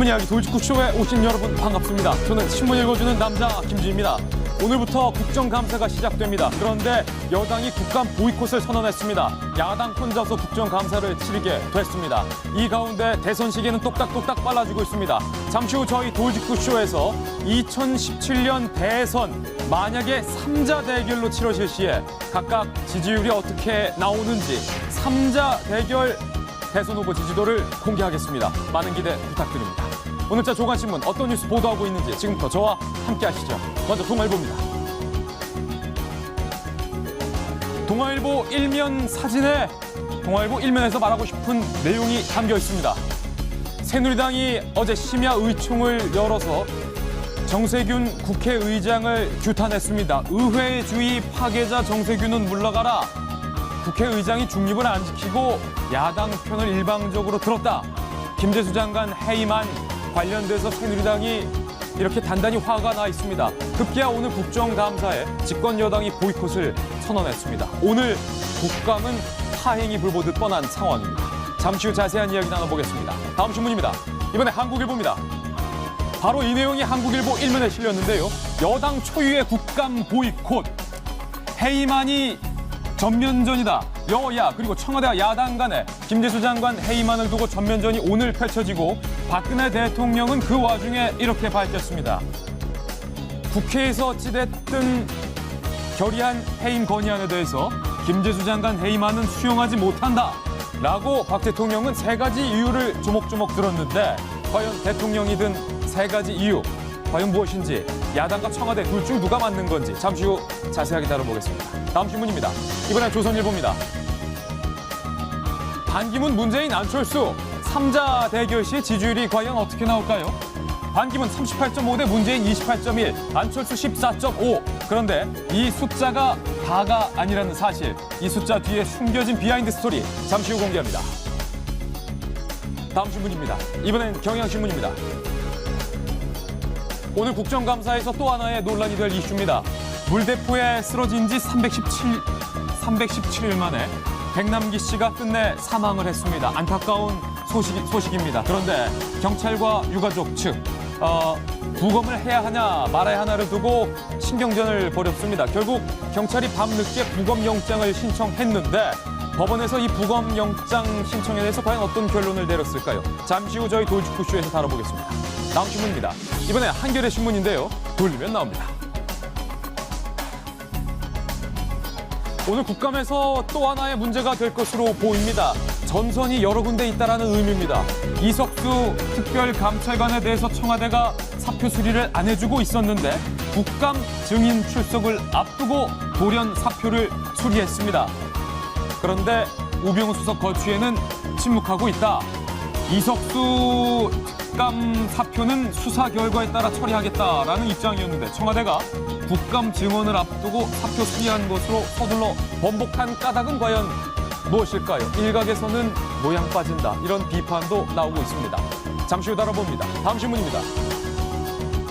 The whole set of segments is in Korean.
신문 이야기 돌직구쇼에 오신 여러분 반갑습니다. 저는 신문 읽어주는 남자 김지입니다. 오늘부터 국정감사가 시작됩니다. 그런데 여당이 국감 보이콧을 선언했습니다. 야당 혼자서 국정감사를 치르게 됐습니다. 이 가운데 대선 시기는 똑딱똑딱 빨라지고 있습니다. 잠시 후 저희 돌직구쇼에서 2017년 대선 만약에 3자 대결로 치러질 시에 각각 지지율이 어떻게 나오는지 3자 대결 대선 후보 지지도를 공개하겠습니다. 많은 기대 부탁드립니다. 오늘자 조간신문 어떤 뉴스 보도하고 있는지 지금부터 저와 함께 하시죠. 먼저 동아일보입니다. 동아일보 일면 사진에 동아일보 일면에서 말하고 싶은 내용이 담겨 있습니다. 새누리당이 어제 심야 의총을 열어서 정세균 국회의장을 규탄했습니다. 의회 주의 파괴자 정세균은 물러가라. 국회의장이 중립을 안 지키고 야당 편을 일방적으로 들었다. 김재수 장관 해임안 관련돼서 새누리당이 이렇게 단단히 화가 나 있습니다. 급기야 오늘 국정감사에 집권 여당이 보이콧을 선언했습니다. 오늘 국감은 파행이 불보듯 뻔한 상황입니다. 잠시 후 자세한 이야기 나눠보겠습니다. 다음 신문입니다. 이번에 한국일보입니다. 바로 이 내용이 한국일보 일면에 실렸는데요. 여당 초유의 국감 보이콧. 해임안이 전면전이다. 여야 그리고 청와대와 야당 간에 김재수 장관 해임안을 두고 전면전이 오늘 펼쳐지고 박근혜 대통령은 그 와중에 이렇게 밝혔습니다. 국회에서 어찌됐든 결의한 해임 건의안에 대해서 김재수 장관 해임안은 수용하지 못한다. 라고 박 대통령은 세 가지 이유를 조목조목 들었는데 과연 대통령이 든 세 가지 이유 과연 무엇인지 야당과 청와대 둘 중 누가 맞는 건지 잠시 후 자세하게 다뤄보겠습니다. 다음 신문입니다. 이번엔 조선일보입니다. 반기문, 문재인, 안철수 3자 대결 시 지지율이 과연 어떻게 나올까요? 반기문 38.5 대 문재인 28.1, 안철수 14.5. 그런데 이 숫자가 다가 아니라는 사실, 이 숫자 뒤에 숨겨진 비하인드 스토리 잠시 후 공개합니다. 다음 신문입니다. 이번엔 경향신문입니다. 오늘 국정감사에서 또 하나의 논란이 될 이슈입니다. 물대포에 쓰러진 지 317일 만에 백남기 씨가 끝내 사망을 했습니다. 안타까운 소식입니다. 그런데 경찰과 유가족 측 부검을 해야 하냐 말아야 하나를 두고 신경전을 벌였습니다. 결국 경찰이 밤늦게 부검영장을 신청했는데 법원에서 이 부검영장 신청에 대해서 과연 어떤 결론을 내렸을까요? 잠시 후 저희 돌직구쇼에서 다뤄보겠습니다. 다음 신문입니다. 이번에 한겨레 신문인데요. 돌리면 나옵니다. 오늘 국감에서 또 하나의 문제가 될 것으로 보입니다. 전선이 여러 군데 있다는 의미입니다. 이석수 특별감찰관에 대해서 청와대가 사표 수리를 안 해주고 있었는데 국감 증인 출석을 앞두고 돌연 사표를 수리했습니다. 그런데 우병우 수석 거취에는 침묵하고 있다. 이석수 국감 사표는 수사 결과에 따라 처리하겠다라는 입장이었는데 청와대가 국감 증언을 앞두고 사표 수리한 것으로 서둘러 번복한 까닭은 과연 무엇일까요? 일각에서는 모양 빠진다. 이런 비판도 나오고 있습니다. 잠시 후 다뤄봅니다. 다음 신문입니다.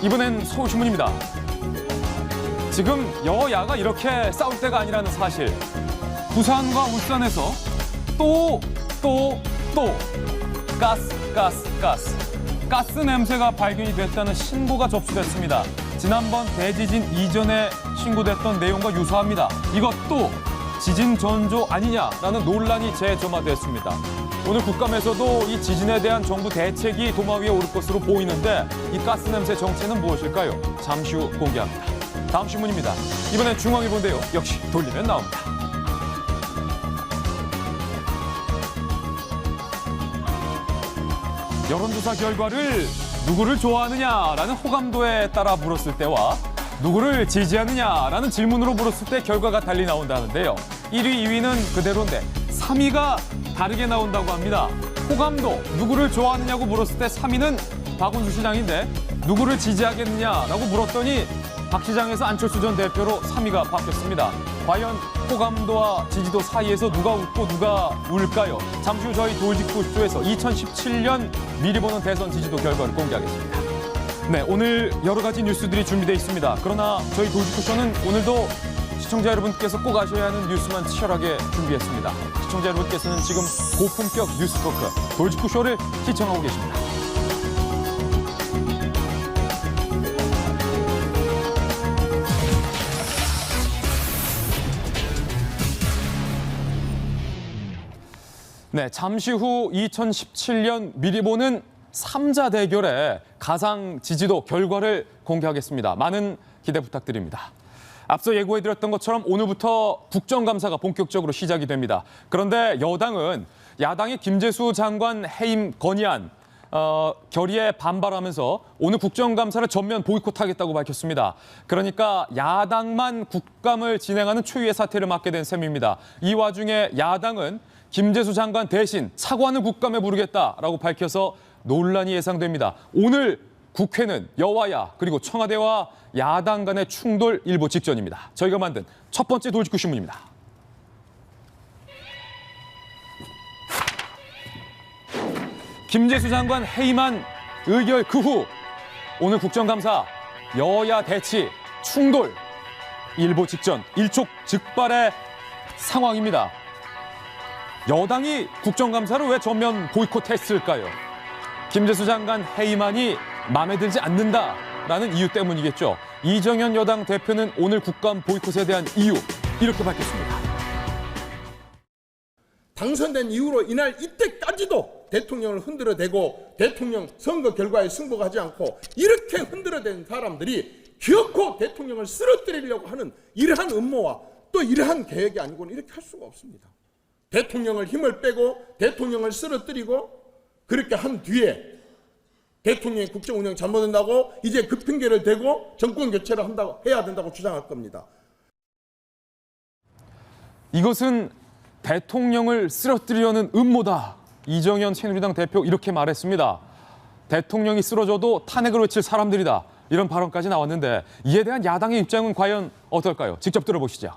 이번엔 서울신문입니다. 지금 여야가 이렇게 싸울 때가 아니라는 사실. 부산과 울산에서 또 가스 냄새가 발견이 됐다는 신고가 접수됐습니다. 지난번 대지진 이전에 신고됐던 내용과 유사합니다. 이것도 지진 전조 아니냐라는 논란이 재점화됐습니다. 오늘 국감에서도 이 지진에 대한 정부 대책이 도마 위에 오를 것으로 보이는데 이 가스 냄새 정체는 무엇일까요? 잠시 후 공개합니다. 다음 신문입니다. 이번엔 중앙일보인데요. 역시 돌리면 나옵니다. 여론조사 결과를 누구를 좋아하느냐라는 호감도에 따라 물었을 때와 누구를 지지하느냐라는 질문으로 물었을 때 결과가 달리 나온다는데요. 1위, 2위는 그대로인데 3위가 다르게 나온다고 합니다. 호감도, 누구를 좋아하느냐고 물었을 때 3위는 박원순 시장인데 누구를 지지하겠느냐라고 물었더니 박 시장에서 안철수 전 대표로 3위가 바뀌었습니다. 과연 호감도와 지지도 사이에서 누가 웃고 누가 울까요? 잠시 후 저희 돌직구쇼에서 2017년 미리 보는 대선 지지도 결과를 공개하겠습니다. 네, 오늘 여러 가지 뉴스들이 준비되어 있습니다. 그러나 저희 돌직구쇼는 오늘도 시청자 여러분께서 꼭 아셔야 하는 뉴스만 치열하게 준비했습니다. 시청자 여러분께서는 지금 고품격 뉴스 토크 돌직구쇼를 시청하고 계십니다. 네, 잠시 후 2017년 미리 보는 3자 대결의 가상 지지도 결과를 공개하겠습니다. 많은 기대 부탁드립니다. 앞서 예고해드렸던 것처럼 오늘부터 국정감사가 본격적으로 시작이 됩니다. 그런데 여당은 야당의 김재수 장관 해임 건의안 결의에 반발하면서 오늘 국정감사를 전면 보이콧하겠다고 밝혔습니다. 그러니까 야당만 국감을 진행하는 초유의 사태를 맞게 된 셈입니다. 이 와중에 야당은 김재수 장관 대신 사과는 국감에 부르겠다라고 밝혀서 논란이 예상됩니다. 오늘 국회는 여와야 그리고 청와대와 야당 간의 충돌 일보 직전입니다. 저희가 만든 첫 번째 돌직구 신문입니다. 김재수 장관 해임안 의결 그 후 오늘 국정감사 여야 대치 충돌 일보 직전 일촉즉발의 상황입니다. 여당이 국정감사를 왜 전면 보이콧했을까요? 김재수 장관 해임안이 마음에 들지 않는다라는 이유 때문이겠죠. 이정현 여당 대표는 오늘 국감 보이콧에 대한 이유 이렇게 밝혔습니다. 당선된 이후로 이날 이때까지도 대통령을 흔들어대고 대통령 선거 결과에 승복하지 않고 이렇게 흔들어댄 사람들이 결코 대통령을 쓰러뜨리려고 하는 이러한 음모와 또 이러한 계획이 아니고는 이렇게 할 수가 없습니다. 대통령을 힘을 빼고 대통령을 쓰러뜨리고 그렇게 한 뒤에 대통령이 국정 운영 잘못한다고 이제 그 핑계를 대고 정권 교체를 해야 된다고 주장할 겁니다. 이것은 대통령을 쓰러뜨리려는 음모다. 이정현 새누리당 대표 이렇게 말했습니다. 대통령이 쓰러져도 탄핵을 외칠 사람들이다. 이런 발언까지 나왔는데 이에 대한 야당의 입장은 과연 어떨까요? 직접 들어보시죠.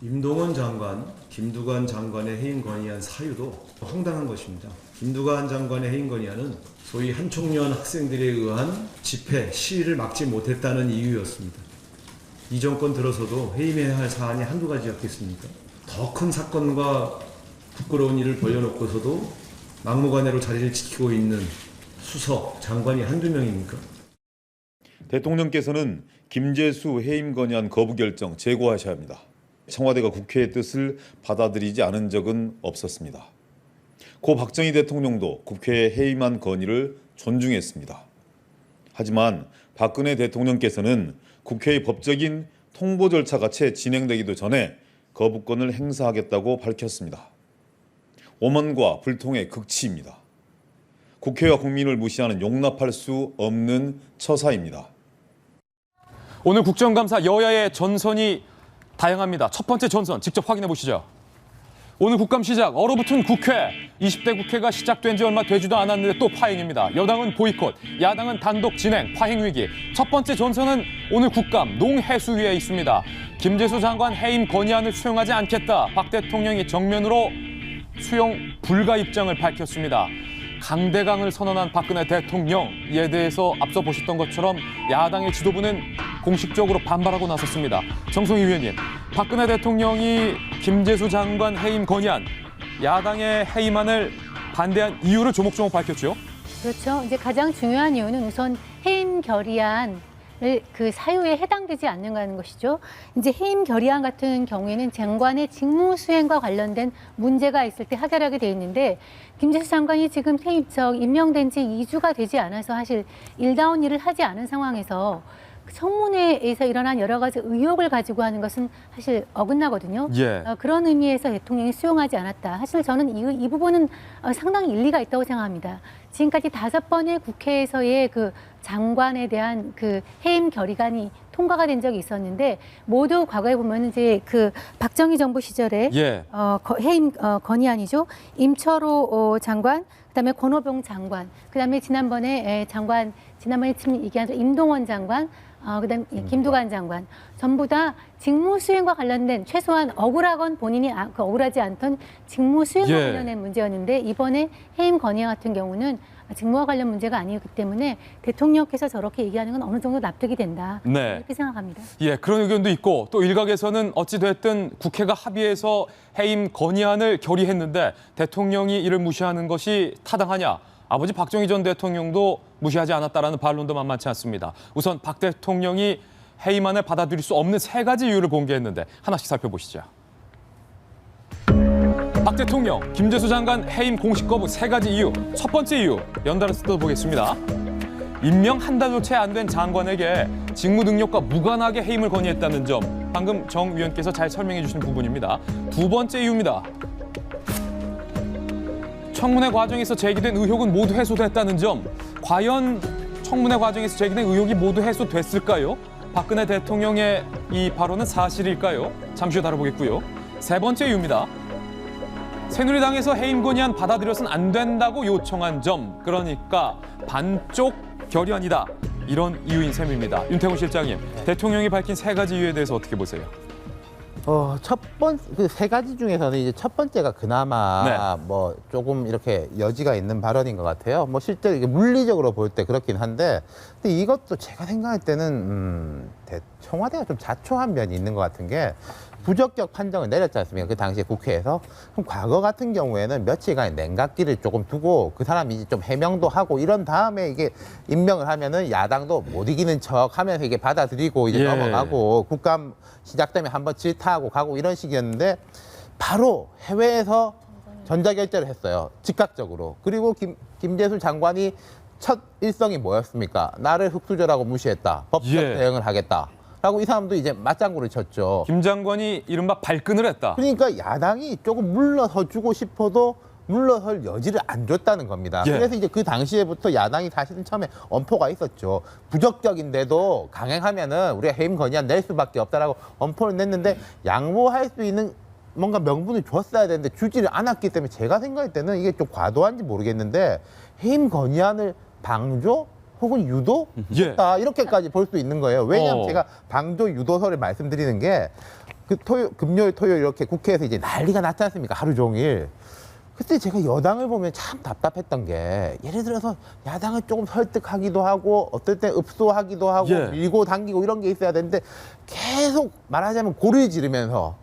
임동원 장관, 김두관 장관의 해임 건의안 사유도 황당한 것입니다. 김두관 장관의 해임 건의안은 소위 한총련 학생들에 의한 집회, 시위를 막지 못했다는 이유였습니다. 이 정권 들어서도 해임해야 할 사안이 한두 가지였겠습니까? 더 큰 사건과 부끄러운 일을 벌려놓고서도 막무가내로 자리를 지키고 있는 수석, 장관이 한두 명입니까? 대통령께서는 김재수 해임 건의안 거부 결정 재고하셔야 합니다. 청와대가 국회의 뜻을 받아들이지 않은 적은 없었습니다. 고 박정희 대통령도 국회의 해임안 건의를 존중했습니다. 하지만 박근혜 대통령께서는 국회의 법적인 통보 절차가 채 진행되기도 전에 거부권을 행사하겠다고 밝혔습니다. 오만과 불통의 극치입니다. 국회와 국민을 무시하는 용납할 수 없는 처사입니다. 오늘 국정감사 여야의 전선이 다양합니다. 첫 번째 전선 직접 확인해 보시죠. 오늘 국감 시작 얼어붙은 국회. 20대 국회가 시작된 지 얼마 되지도 않았는데 또 파행입니다. 여당은 보이콧, 야당은 단독 진행, 파행 위기. 첫 번째 전선은 오늘 국감 농해수위에 있습니다. 김재수 장관 해임 건의안을 수용하지 않겠다. 박 대통령이 정면으로 수용 불가 입장을 밝혔습니다. 강대강을 선언한 박근혜 대통령, 이에 대해서 앞서 보셨던 것처럼 야당의 지도부는 공식적으로 반발하고 나섰습니다. 정성희 위원님, 박근혜 대통령이 김재수 장관 해임 건의안, 야당의 해임안을 반대한 이유를 조목조목 밝혔죠. 그렇죠. 이제 가장 중요한 이유는 우선 해임 결의안 그 사유에 해당되지 않는다는 것이죠. 이제 해임 결의안 같은 경우에는 장관의 직무 수행과 관련된 문제가 있을 때 하결하게 돼 있는데 김재수 장관이 지금 임명된 지 2주가 되지 않아서 사실 일다운 일을 하지 않은 상황에서 청문회에서 일어난 여러 가지 의혹을 가지고 하는 것은 사실 어긋나거든요. 예. 그런 의미에서 대통령이 수용하지 않았다. 사실 저는 이 부분은 상당히 일리가 있다고 생각합니다. 지금까지 5번의 국회에서의 그 장관에 대한 그 해임 결의안이 통과가 된 적이 있었는데 모두 과거에 보면 이제 그 박정희 정부 시절에 예. 해임 건의안이죠. 임철호 장관, 그다음에 권오병 장관, 그다음에 지난번에 지금 얘기한 임동원 장관, 그다음 김두관 장관 전부 다 직무 수행과 관련된 최소한 억울하건 본인이 억울하지 않던 직무 수행과 예. 관련된 문제였는데 이번에 해임 건의안 같은 경우는 직무와 관련 문제가 아니었기 때문에 대통령께서 저렇게 얘기하는 건 어느 정도 납득이 된다. 네. 이렇게 생각합니다. 예, 그런 의견도 있고 또 일각에서는 어찌됐든 국회가 합의해서 해임 건의안을 결의했는데 대통령이 이를 무시하는 것이 타당하냐. 아버지 박정희 전 대통령도 무시하지 않았다라는 반론도 만만치 않습니다. 우선 박 대통령이 해임안을 받아들일 수 없는 3가지 이유를 공개했는데 하나씩 살펴보시죠. 박 대통령, 김재수 장관 해임 공식 거부 3가지 이유. 첫 번째 이유, 연달아서 뜯어보겠습니다. 임명 한 달도 채 안 된 장관에게 직무 능력과 무관하게 해임을 건의했다는 점. 방금 정 위원께서 잘 설명해 주신 부분입니다. 두 번째 이유입니다. 청문회 과정에서 제기된 의혹은 모두 해소됐다는 점. 과연 청문회 과정에서 제기된 의혹이 모두 해소됐을까요? 박근혜 대통령의 이 발언은 사실일까요? 잠시 후 다뤄보겠고요. 세 번째 이유입니다. 새누리당에서 해임 건의안 받아들여서는 안 된다고 요청한 점. 그러니까 반쪽 결연이다. 이런 이유인 셈입니다. 윤태곤 실장님, 대통령이 밝힌 3가지 이유에 대해서 어떻게 보세요? 그 3가지 중에서는 이제 첫 번째가 그나마 뭐 조금 이렇게 여지가 있는 발언인 것 같아요. 뭐 실제 이게 물리적으로 볼 때 그렇긴 한데, 근데 이것도 제가 생각할 때는 청와대가 좀 자초한 면이 있는 것 같은 게, 부적격 판정을 내렸지 않습니까? 그 당시에 국회에서. 그럼 과거 같은 경우에는 며칠간 냉각기를 조금 두고 그 사람이 이제 좀 해명도 하고 이런 다음에 이게 임명을 하면은 야당도 못 이기는 척 하면서 이게 받아들이고 이제 넘어가고 국감 시작되면 한번 질타하고 가고 이런 식이었는데, 바로 해외에서 전자결제를 했어요. 즉각적으로. 그리고 김재수 장관이 첫 일성이 뭐였습니까? 나를 흑수저라고 무시했다. 법적 대응을 하겠다. 라고 이 사람도 이제 맞장구를 쳤죠. 김 장관이 이른바 발끈을 했다. 그러니까 야당이 조금 물러서 주고 싶어도 물러설 여지를 안 줬다는 겁니다. 그래서 이제 그 당시에부터 야당이 사실은 처음에 엄포가 있었죠. 부적격인데도 강행하면은 우리가 해임 건의안 낼 수밖에 없다라고 엄포를 냈는데, 양보할 수 있는 뭔가 명분을 줬어야 되는데 주지를 않았기 때문에 제가 생각할 때는 이게 좀 과도한지 모르겠는데, 해임 건의안을 방조 혹은 유도했다 이렇게까지 볼 수 있는 거예요. 왜냐하면 제가 방조 유도설을 말씀드리는 게, 그 금요일 토요일 이렇게 국회에서 이제 난리가 났지 않습니까? 하루 종일. 그때 제가 여당을 보면 참 답답했던 게, 예를 들어서 야당을 조금 설득하기도 하고 어떨 때 읍소하기도 하고 밀고 당기고 이런 게 있어야 되는데, 계속 말하자면 고를 지르면서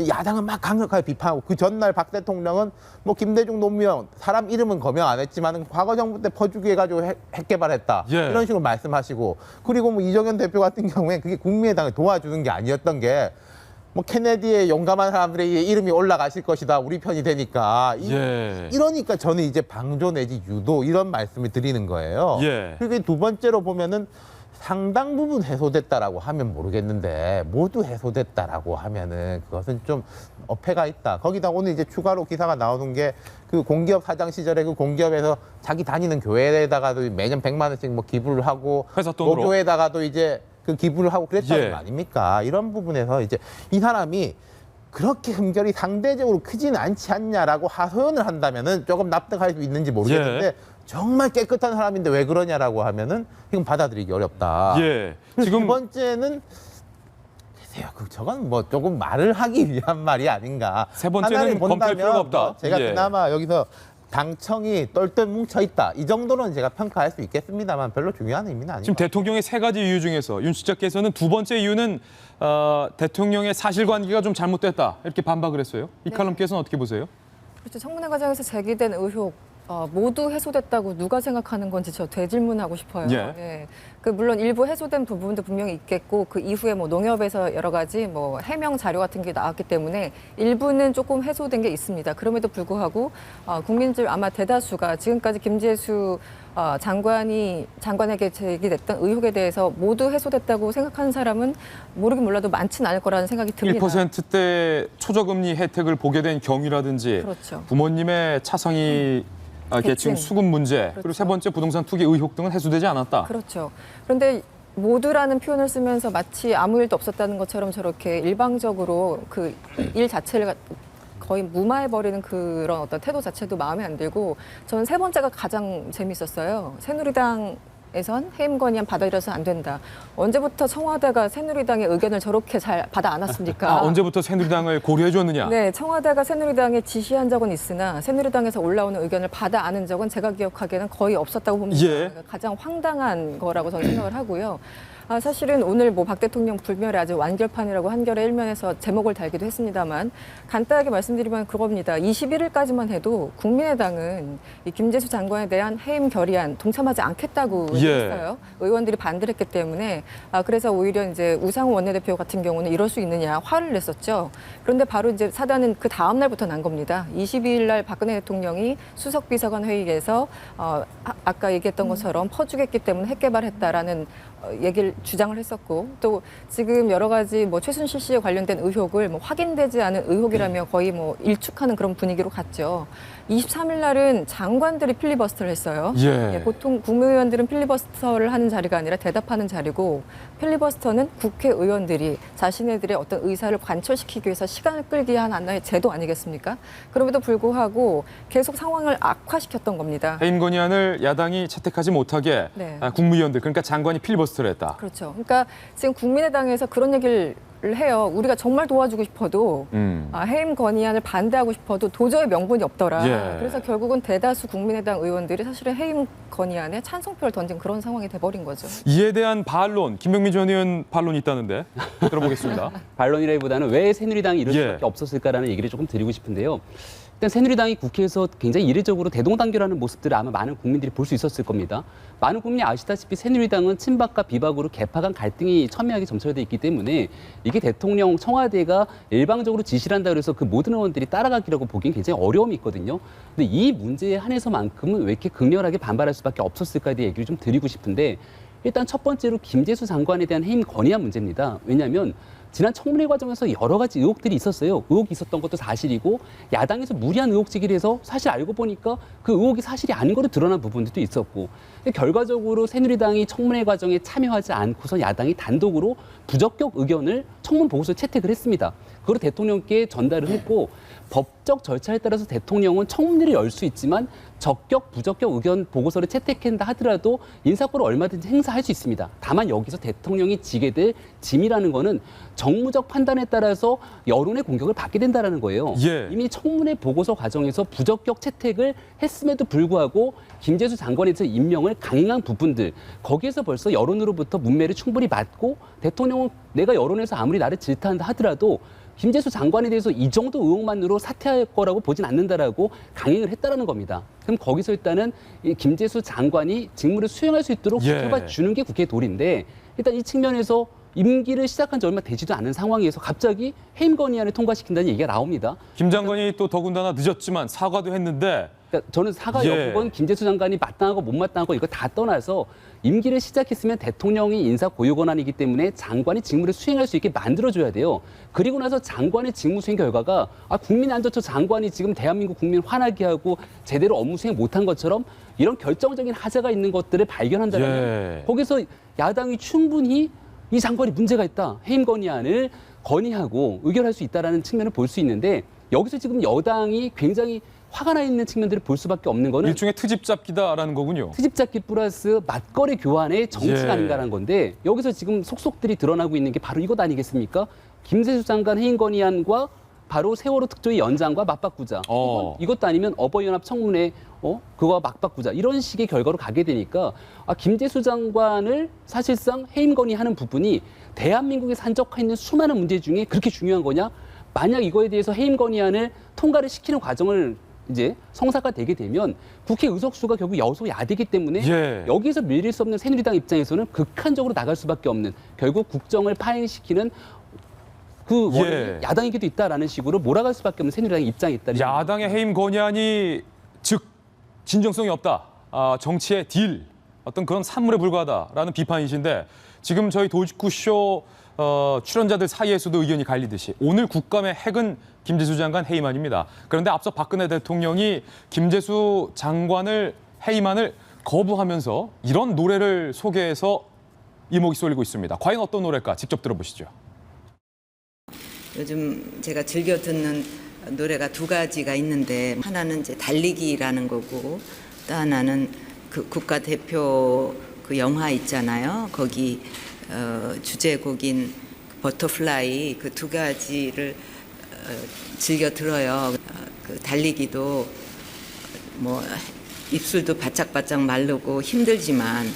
야당은 막 강력하게 비판하고, 그 전날 박 대통령은 뭐 김대중 노무현 사람 이름은 거명 안 했지만 과거 정부 때 퍼주기 해가지고 핵 개발했다 이런 식으로 말씀하시고, 그리고 뭐 이정현 대표 같은 경우에 그게 국민의당을 도와주는 게 아니었던 게, 뭐 케네디의 용감한 사람들의 이름이 올라가실 것이다, 우리 편이 되니까 이러니까 저는 이제 방조 내지 유도 이런 말씀을 드리는 거예요. 그리고 두 번째로 보면은 상당 부분 해소됐다라고 하면 모르겠는데, 모두 해소됐다라고 하면은 그것은 좀 어폐가 있다. 거기다 오늘 이제 추가로 기사가 나오는 게, 그 공기업 사장 시절에 그 공기업에서 자기 다니는 교회에다가도 매년 100만 원씩 뭐 기부를 하고, 회사 돈으로 교회에다가도 이제 그 기부를 하고 그랬다는 거 아닙니까? 이런 부분에서 이제 이 사람이 그렇게 흠결이 상대적으로 크지는 않지 않냐라고 하소연을 한다면은 조금 납득할 수 있는지 모르겠는데, 정말 깨끗한 사람인데 왜 그러냐라고 하면은 이건 받아들이기 어렵다. 지금 두 번째는 글쎄요, 저건 뭐 조금 말을 하기 위한 말이 아닌가. 세 번째는 검토할 필요가 없다. 제가 그나마 여기서 당청이 똘똘 뭉쳐 있다, 이 정도는 제가 평가할 수 있겠습니다만 별로 중요한 의미는 아니고. 지금 대통령의 3가지 이유 중에서 윤 실장께서는 두 번째 이유는 대통령의 사실관계가 좀 잘못됐다, 이렇게 반박을 했어요. 이칼럼께서는 어떻게 보세요? 그렇죠. 청문회 과정에서 제기된 의혹 모두 해소됐다고 누가 생각하는 건지 저 되질문하고 싶어요. 그 물론 일부 해소된 부분도 분명히 있겠고, 그 이후에 뭐 농협에서 여러 가지 뭐 해명 자료 같은 게 나왔기 때문에 일부는 조금 해소된 게 있습니다. 그럼에도 불구하고 국민들 아마 대다수가 지금까지 김재수 장관에게 제기됐던 의혹에 대해서 모두 해소됐다고 생각하는 사람은 모르긴 몰라도 많지는 않을 거라는 생각이 듭니다. 1%대 초저금리 혜택을 보게 된 경위라든지, 부모님의 차상위 계층 수급 문제, 그리고 세 번째 부동산 투기 의혹 등은 해소되지 않았다. 그렇죠. 그런데 모두라는 표현을 쓰면서 마치 아무 일도 없었다는 것처럼 저렇게 일방적으로 그 일 자체를 거의 무마해버리는 그런 어떤 태도 자체도 마음에 안 들고, 저는 세 번째가 가장 재밌었어요. 새누리당에선 해임 건의안 받아들여서 안 된다. 언제부터 청와대가 새누리당의 의견을 저렇게 잘 받아 안았습니까? 언제부터 새누리당을 고려해 줬느냐? 네, 청와대가 새누리당에 지시한 적은 있으나 새누리당에서 올라오는 의견을 받아 안은 적은 제가 기억하기에는 거의 없었다고 봅니다. 가장 황당한 거라고 저는 생각을 하고요. 사실은 오늘 뭐 박 대통령 불멸의 아주 완결판이라고 한겨레 일면에서 제목을 달기도 했습니다만 간단하게 말씀드리면 그겁니다. 21일까지만 해도 국민의당은 이 김재수 장관에 대한 해임 결의안 동참하지 않겠다고 했어요. 의원들이 반대를 했기 때문에 그래서 오히려 이제 우상호 원내대표 같은 경우는 이럴 수 있느냐 화를 냈었죠. 그런데 바로 이제 사단은 그 다음 날부터 난 겁니다. 22일 날 박근혜 대통령이 수석 비서관 회의에서 아까 얘기했던 것처럼 퍼주겠기 때문에 핵 개발했다라는 얘기를 주장을 했었고 또 지금 여러 가지 뭐 최순실 씨에 관련된 의혹을 뭐 확인되지 않은 의혹이라며 거의 뭐 일축하는 그런 분위기로 갔죠. 23일 날은 장관들이 필리버스터를 했어요. 보통 국무위원들은 필리버스터를 하는 자리가 아니라 대답하는 자리고 필리버스터는 국회의원들이 자신들의 어떤 의사를 관철시키기 위해서 시간을 끌기 위한 하나의 제도 아니겠습니까? 그럼에도 불구하고 계속 상황을 악화시켰던 겁니다. 해임 건의안을 야당이 채택하지 못하게 국무위원들 그러니까 장관이 필리버스터를 했다. 그렇죠. 그러니까 지금 국민의당에서 그런 얘기를 해요. 우리가 정말 도와주고 싶어도 해임 건의안을 반대하고 싶어도 도저히 명분이 없더라. 그래서 결국은 대다수 국민의당 의원들이 사실은 해임 건의안에 찬성표를 던진 그런 상황이 돼버린 거죠. 이에 대한 반론, 김병민 전 의원 반론이 있다는데 들어보겠습니다. 반론이라기보다는 왜 새누리당이 이럴 수밖에 없었을까라는 얘기를 조금 드리고 싶은데요. 일단 새누리당이 국회에서 굉장히 이례적으로 대동단결하는 모습들을 아마 많은 국민들이 볼 수 있었을 겁니다. 많은 국민이 아시다시피 새누리당은 친박과 비박으로 개파 간 갈등이 첨예하게 점철돼 있기 때문에 이게 대통령 청와대가 일방적으로 지시를 한다 그래서 그 모든 의원들이 따라가기라고 보기엔 굉장히 어려움이 있거든요. 근데 이 문제에 한해서만큼은 왜 이렇게 극렬하게 반발할 수밖에 없었을까에 대해 얘기를 좀 드리고 싶은데 일단 첫 번째로 김재수 장관에 대한 해임 건의안 문제입니다. 왜냐하면 지난 청문회 과정에서 여러 가지 의혹들이 있었어요. 의혹이 있었던 것도 사실이고 야당에서 무리한 의혹 제기를 해서 사실 알고 보니까 그 의혹이 사실이 아닌 거로 드러난 부분들도 있었고 결과적으로 새누리당이 청문회 과정에 참여하지 않고서 야당이 단독으로 부적격 의견을 청문 보고서에 채택을 했습니다. 그걸 대통령께 전달을 했고 법적 절차에 따라서 대통령은 청문회를 열 수 있지만 적격, 부적격 의견 보고서를 채택한다 하더라도 인사권을 얼마든지 행사할 수 있습니다. 다만 여기서 대통령이 지게 될 짐이라는 거는 정무적 판단에 따라서 여론의 공격을 받게 된다는 거예요. 이미 청문회 보고서 과정에서 부적격 채택을 했음에도 불구하고 김재수 장관에 대해서 임명을 강행한 부분들 거기에서 벌써 여론으로부터 문매를 충분히 맞고 대통령은 내가 여론에서 아무리 나를 질타한다 하더라도 김재수 장관에 대해서 이 정도 의혹만으로 사퇴할 거라고 보진 않는다라고 강행을 했다라는 겁니다. 그럼 거기서 일단은 이 김재수 장관이 직무를 수행할 수 있도록 지켜봐 주는 게 국회의 도리인데 일단 이 측면에서 임기를 시작한 지 얼마 되지도 않은 상황에서 갑자기 해임 건의안을 통과시킨다는 얘기가 나옵니다. 김 장관이 또 더군다나 늦었지만 사과도 했는데 그러니까 저는 사과 여부건 김재수 장관이 마땅하고 못 마땅하고 이거 다 떠나서 임기를 시작했으면 대통령이 인사 고유 권한이기 때문에 장관이 직무를 수행할 수 있게 만들어줘야 돼요. 그리고 나서 장관의 직무 수행 결과가 국민이 안 좋죠. 장관이 지금 대한민국 국민 화나게 하고 제대로 업무 수행 못한 것처럼 이런 결정적인 하자가 있는 것들을 발견한다면 거기서 야당이 충분히 이 장관이 문제가 있다. 해임 건의안을 건의하고 의결할 수 있다는 측면을 볼 수 있는데 여기서 지금 여당이 굉장히 화가 나 있는 측면들을 볼 수밖에 없는 거는 일종의 트집 잡기다라는 거군요. 트집 잡기 플러스 맞거리 교환의 정치가 아닌가라는 건데 여기서 지금 속속들이 드러나고 있는 게 바로 이것 아니겠습니까? 김재수 장관 해임 건의안과 바로 세월호 특조위 연장과 맞바꾸자. 이것도 아니면 어버이연합 청문회 그거와 맞바꾸자. 이런 식의 결과로 가게 되니까 김재수 장관을 사실상 해임 건의하는 부분이 대한민국에 산적해 있는 수많은 문제 중에 그렇게 중요한 거냐? 만약 이거에 대해서 해임 건의안을 통과를 시키는 과정을 이제 성사가 되게 되면 국회 의석수가 결국 여소야대이기 때문에 여기서 밀릴 수 없는 새누리당 입장에서는 극한적으로 나갈 수밖에 없는 결국 국정을 파행시키는 그 원인이 야당에게도 있다라는 식으로 몰아갈 수밖에 없는 새누리당의 입장이 있다. 야당의 해임 건의안이 즉 진정성이 없다. 정치의 딜, 어떤 그런 산물에 불과하다라는 비판이신데 지금 저희 도지쿠쇼 출연자들 사이에서도 의견이 갈리듯이 오늘 국감의 핵은 김재수 장관 해임안입니다. 그런데 앞서 박근혜 대통령이 김재수 장관을 해임안을 거부하면서 이런 노래를 소개해서 이목이 쏠리고 있습니다. 과연 어떤 노래일까? 직접 들어보시죠. 요즘 제가 즐겨 듣는 노래가 두 가지가 있는데 하나는 이제 달리기라는 거고 또 하나는 그 국가대표 그 영화 있잖아요. 거기 주제곡인 버터플라이 그 두 가지를 즐겨 들어요. 그 달리기도 뭐 입술도 바짝바짝 마르고 힘들지만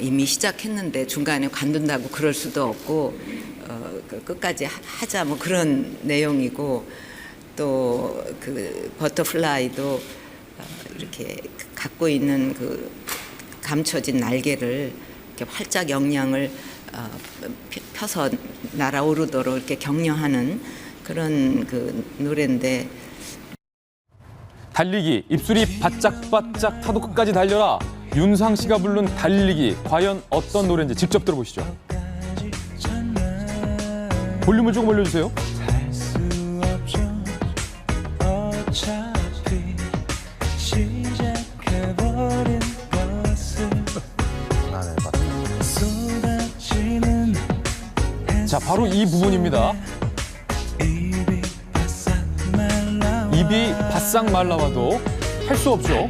이미 시작했는데 중간에 관둔다고 그럴 수도 없고 끝까지 하자 뭐 그런 내용이고 또 그 버터플라이도 이렇게 갖고 있는 그 감춰진 날개를 이렇게 활짝 영양을 펴서 날아오르도록 이렇게 격려하는 그런 그 노래인데 달리기, 입술이 바짝바짝 타도 끝까지 달려라. 윤상 씨가 부른 달리기, 과연 어떤 노래인지 직접 들어보시죠. 볼륨을 조금 올려주세요. 자, 바로 이 부분입니다. 입이 바싹 말라와도 할 수 없죠.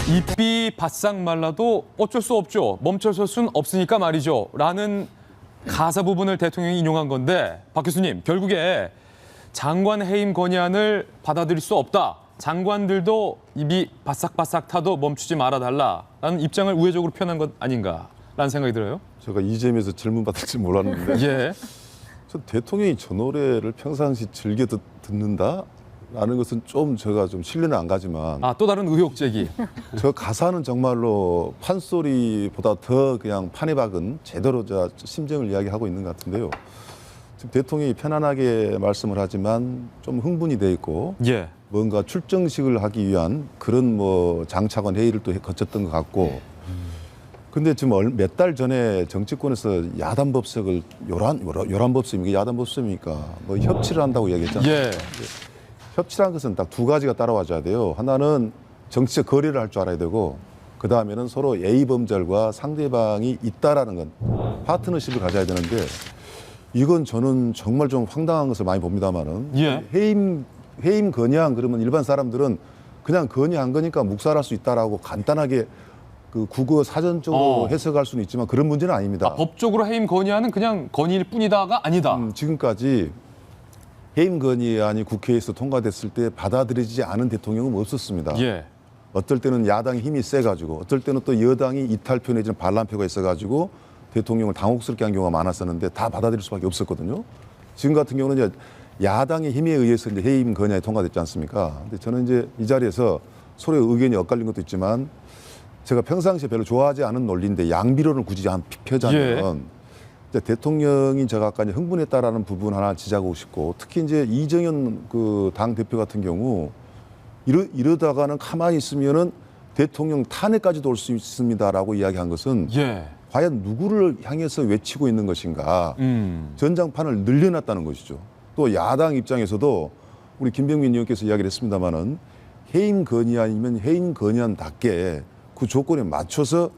입이 바싹 말라도 어쩔 수 없죠. 멈춰설 순 없으니까 말이죠. 라는 가사 부분을 대통령이 인용한 건데 박 교수님, 결국에 장관 해임 건의안을 받아들일 수 없다. 장관들도 입이 바싹바싹 타도 멈추지 말아달라라는 입장을 우회적으로 표현한 것 아닌가라는 생각이 들어요. 제가 이 점에서 질문받을지 몰랐는데 예. 전 대통령이 저 노래를 평상시 즐겨 듣는다라는 것은 좀 제가 좀 신뢰는 안 가지만 아, 또 다른 의혹 제기. 저 가사는 정말로 판소리보다 더 그냥 판에 박은 제대로 저 심정을 이야기하고 있는 것 같은데요. 지금 대통령이 편안하게 말씀을 하지만 좀 흥분이 돼 있고 예. 뭔가 출정식을 하기 위한 그런 뭐 장차관 회의를 또 거쳤던 것 같고 근데 지금 몇 달 전에 정치권에서 야단법석을 요란법석입니까? 야단법석입니까? 뭐 협치를 한다고 이야기했잖아요. 예. 협치라는 것은 딱 두 가지가 따라와줘야 돼요. 하나는 정치적 거래를 할 줄 알아야 되고 그 다음에는 서로 A범절과 상대방이 있다라는 건 파트너십을 가져야 되는데 이건 저는 정말 좀 황당한 것을 많이 봅니다만은 예. 해임 건의안 그러면 일반 사람들은 그냥 건의한 거니까 묵살할 수 있다라고 간단하게 그 국어 사전적으로 해석할 수는 있지만 그런 문제는 아닙니다. 아, 법적으로 해임 건의안은 그냥 건의일 뿐이다가 아니다. 지금까지 해임 건의안이 국회에서 통과됐을 때 받아들이지 않은 대통령은 없었습니다. 예. 어떨 때는 야당이 힘이 세가지고 어떨 때는 또 여당이 이탈표 내지는 반란표가 있어가지고 대통령을 당혹스럽게 한 경우가 많았었는데 다 받아들일 수밖에 없었거든요. 지금 같은 경우는 이제 야당의 힘에 의해서 이제 해임 건의안이 통과됐지 않습니까? 근데 저는 이제 이 자리에서 서로의 의견이 엇갈린 것도 있지만 제가 평상시에 별로 좋아하지 않은 논리인데 양비론을 굳이 펴자면 이제 대통령이 제가 아까 이제 흥분했다라는 부분 하나 지적하고 싶고 특히 이제 이정현 그 당 대표 같은 경우 이러다가는 가만히 있으면은 대통령 탄핵까지도 올 수 있습니다라고 이야기한 것은 예. 과연 누구를 향해서 외치고 있는 것인가 전장판을 늘려놨다는 것이죠. 또 야당 입장에서도 우리 김병민 의원께서 이야기를 했습니다마는 해임 건의안이면 해임 건의안답게 그 조건에 맞춰서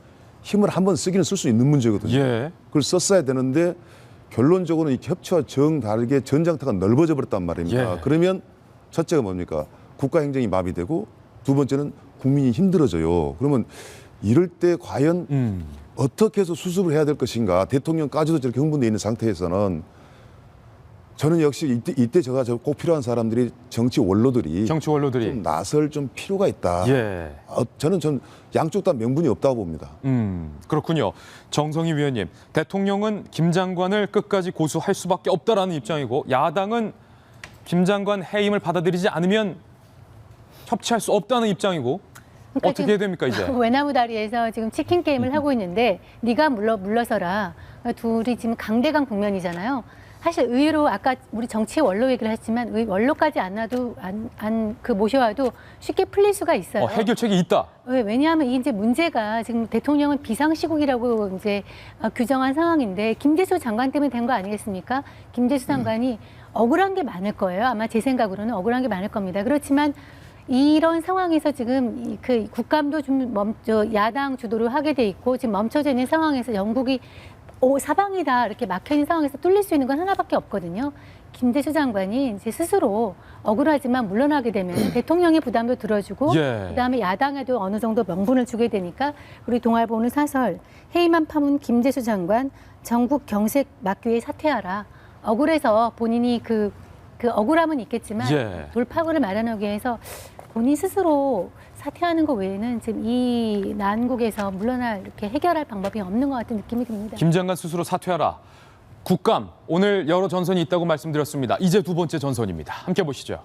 힘을 한번 쓰기는 쓸 수 있는 문제거든요. 예. 그걸 썼어야 되는데 결론적으로는 이 협치와 정다르게 전장터가 넓어져 버렸단 말입니다. 예. 그러면 첫째가 뭡니까? 국가 행정이 마비되고 두 번째는 국민이 힘들어져요. 그러면 이럴 때 과연 어떻게 해서 수습을 해야 될 것인가? 대통령까지도 저렇게 흥분되어 있는 상태에서는 저는 역시 이때 제가 꼭 필요한 사람들이 정치 원로들이 좀 나설 좀 필요가 있다. 예. 저는 양쪽 다 명분이 없다고 봅니다. 그렇군요. 정성희 위원님, 대통령은 김 장관을 끝까지 고수할 수밖에 없다라는 입장이고 야당은 김 장관 해임을 받아들이지 않으면 협치할 수 없다는 입장이고 그러니까 어떻게 해야 됩니까 이제? 외나무 다리에서 지금 치킨 게임을 하고 있는데 네가 물러서라. 둘이 지금 강대강 국면이잖아요. 사실 의외로 아까 우리 정치 원로 얘기를 했지만 원로까지 모셔와도 쉽게 풀릴 수가 있어요. 해결책이 있다. 왜냐하면 이제 문제가 지금 대통령은 비상시국이라고 이제 규정한 상황인데 김재수 장관 때문에 된 거 아니겠습니까? 김재수 장관이 억울한 게 많을 거예요. 아마 제 생각으로는 억울한 게 많을 겁니다. 그렇지만 이런 상황에서 지금 그 국감도 좀 야당 주도로 하게 돼 있고 지금 멈춰져 있는 상황에서 영국이 사방이다 이렇게 막혀있는 상황에서 뚫릴 수 있는 건 하나밖에 없거든요. 김재수 장관이 이제 스스로 억울하지만 물러나게 되면 대통령의 부담도 들어주고 그다음에 야당에도 어느 정도 명분을 주게 되니까 우리 동아일보는 사설 해임안 파문 김재수 장관 전국 경색 막교에 사퇴하라. 억울해서 본인이 그 그 억울함은 있겠지만 예. 돌파구를 마련하기 위해서 본인 스스로 사퇴하는 것 외에는 지금 이 난국에서 물러날 이렇게 해결할 방법이 없는 것 같은 느낌이 듭니다. 김 장관 스스로 사퇴하라. 국감 오늘 여러 전선이 있다고 말씀드렸습니다. 이제 두 번째 전선입니다. 함께 보시죠.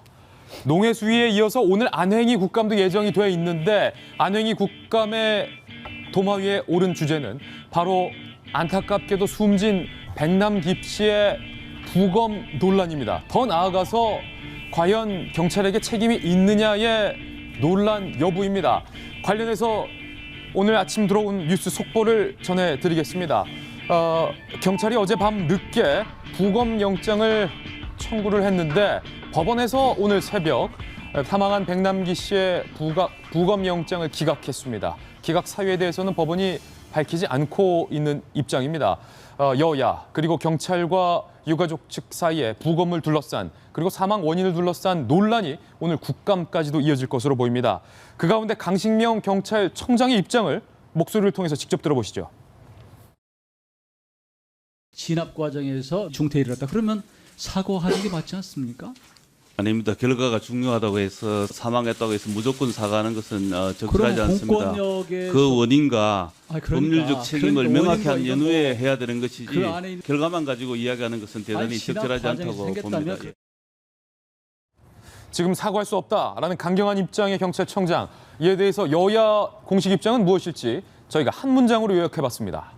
농해수위에 이어서 오늘 안행이 국감도 예정이 돼 있는데 안행이 국감의 도마 위에 오른 주제는 바로 안타깝게도 숨진 백남 김씨의 부검 논란입니다. 더 나아가서 과연 경찰에게 책임이 있느냐의 논란 여부입니다. 관련해서 오늘 아침 들어온 뉴스 속보를 전해드리겠습니다. 경찰이 어젯밤 늦게 부검영장을 청구를 했는데 법원에서 오늘 새벽 사망한 백남기 씨의 부검영장을 기각했습니다. 기각 사유에 대해서는 법원이 밝히지 않고 있는 입장입니다. 여야 그리고 경찰과 유가족 측 사이에 부검을 둘러싼 그리고 사망 원인을 둘러싼 논란이 오늘 국감까지도 이어질 것으로 보입니다. 그 가운데 강신명 경찰청장의 입장을 목소리를 통해서 직접 들어보시죠. 진압 과정에서 중태에 이르렀다. 그러면 사과하는 게 맞지 않습니까? 아닙니다. 결과가 중요하다고 해서 사망했다고 해서 무조건 사과하는 것은 적절하지 않습니다. 공권력의 그 원인과 그러니까, 법률적 책임을 그러니까 명확히 한 원인과 연후에 해야 되는 것이지 그 안에 있는 결과만 가지고 이야기하는 것은 대단히 진압 적절하지 과정에서 않다고 봅니다. 생겼다면 지금 사과할 수 없다라는 강경한 입장의 경찰청장. 이에 대해서 여야 공식 입장은 무엇일지 저희가 한 문장으로 요약해봤습니다.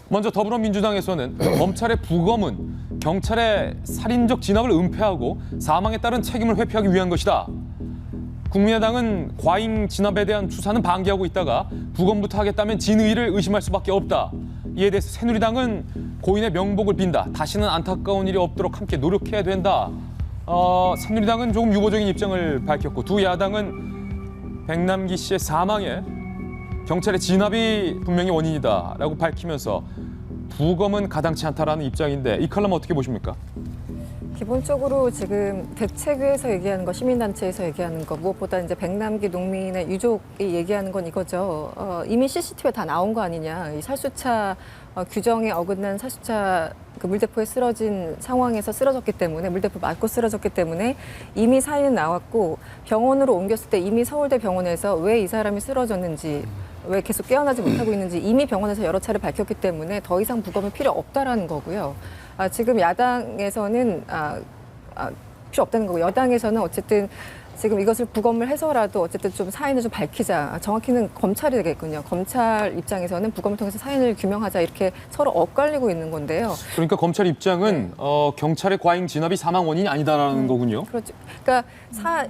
먼저 더불어민주당에서는 검찰의 부검은 경찰의 살인적 진압을 은폐하고 사망에 따른 책임을 회피하기 위한 것이다. 국민의당은 과잉 진압에 대한 수사는 방기하고 있다가 부검부터 하겠다면 진의를 의심할 수밖에 없다. 이에 대해서 새누리당은 고인의 명복을 빈다. 다시는 안타까운 일이 없도록 함께 노력해야 된다. 새누리당은 조금 유보적인 입장을 밝혔고 두 야당은 백남기 씨의 사망에 경찰의 진압이 분명히 원인이다라고 밝히면서 부검은 가당치 않다라는 입장인데 이 칼럼 어떻게 보십니까? 기본적으로 지금 대책위에서 얘기하는 거, 시민단체에서 얘기하는 거, 무엇보다 이제 백남기 농민의 유족이 얘기하는 건 이거죠. 이미 CCTV에 다 나온 거 아니냐. 이 살수차 규정에 어긋난 살수차 그 물대포에 쓰러진 상황에서 쓰러졌기 때문에 물대포 맞고 쓰러졌기 때문에 이미 사인은 나왔고 병원으로 옮겼을 때 이미 서울대 병원에서 왜 이 사람이 쓰러졌는지 왜 계속 깨어나지 못하고 있는지 이미 병원에서 여러 차례 밝혔기 때문에 더 이상 부검이 필요 없다라는 거고요. 지금 야당에서는 필요 없다는 거고 여당에서는 어쨌든 지금 이것을 부검을 해서라도 어쨌든 좀 사인을 좀 밝히자. 정확히는 검찰이 되겠군요. 검찰 입장에서는 부검을 통해서 사인을 규명하자 이렇게 서로 엇갈리고 있는 건데요. 그러니까 검찰 입장은 경찰의 과잉 진압이 사망 원인이 아니다라는 거군요. 그렇죠. 그러니까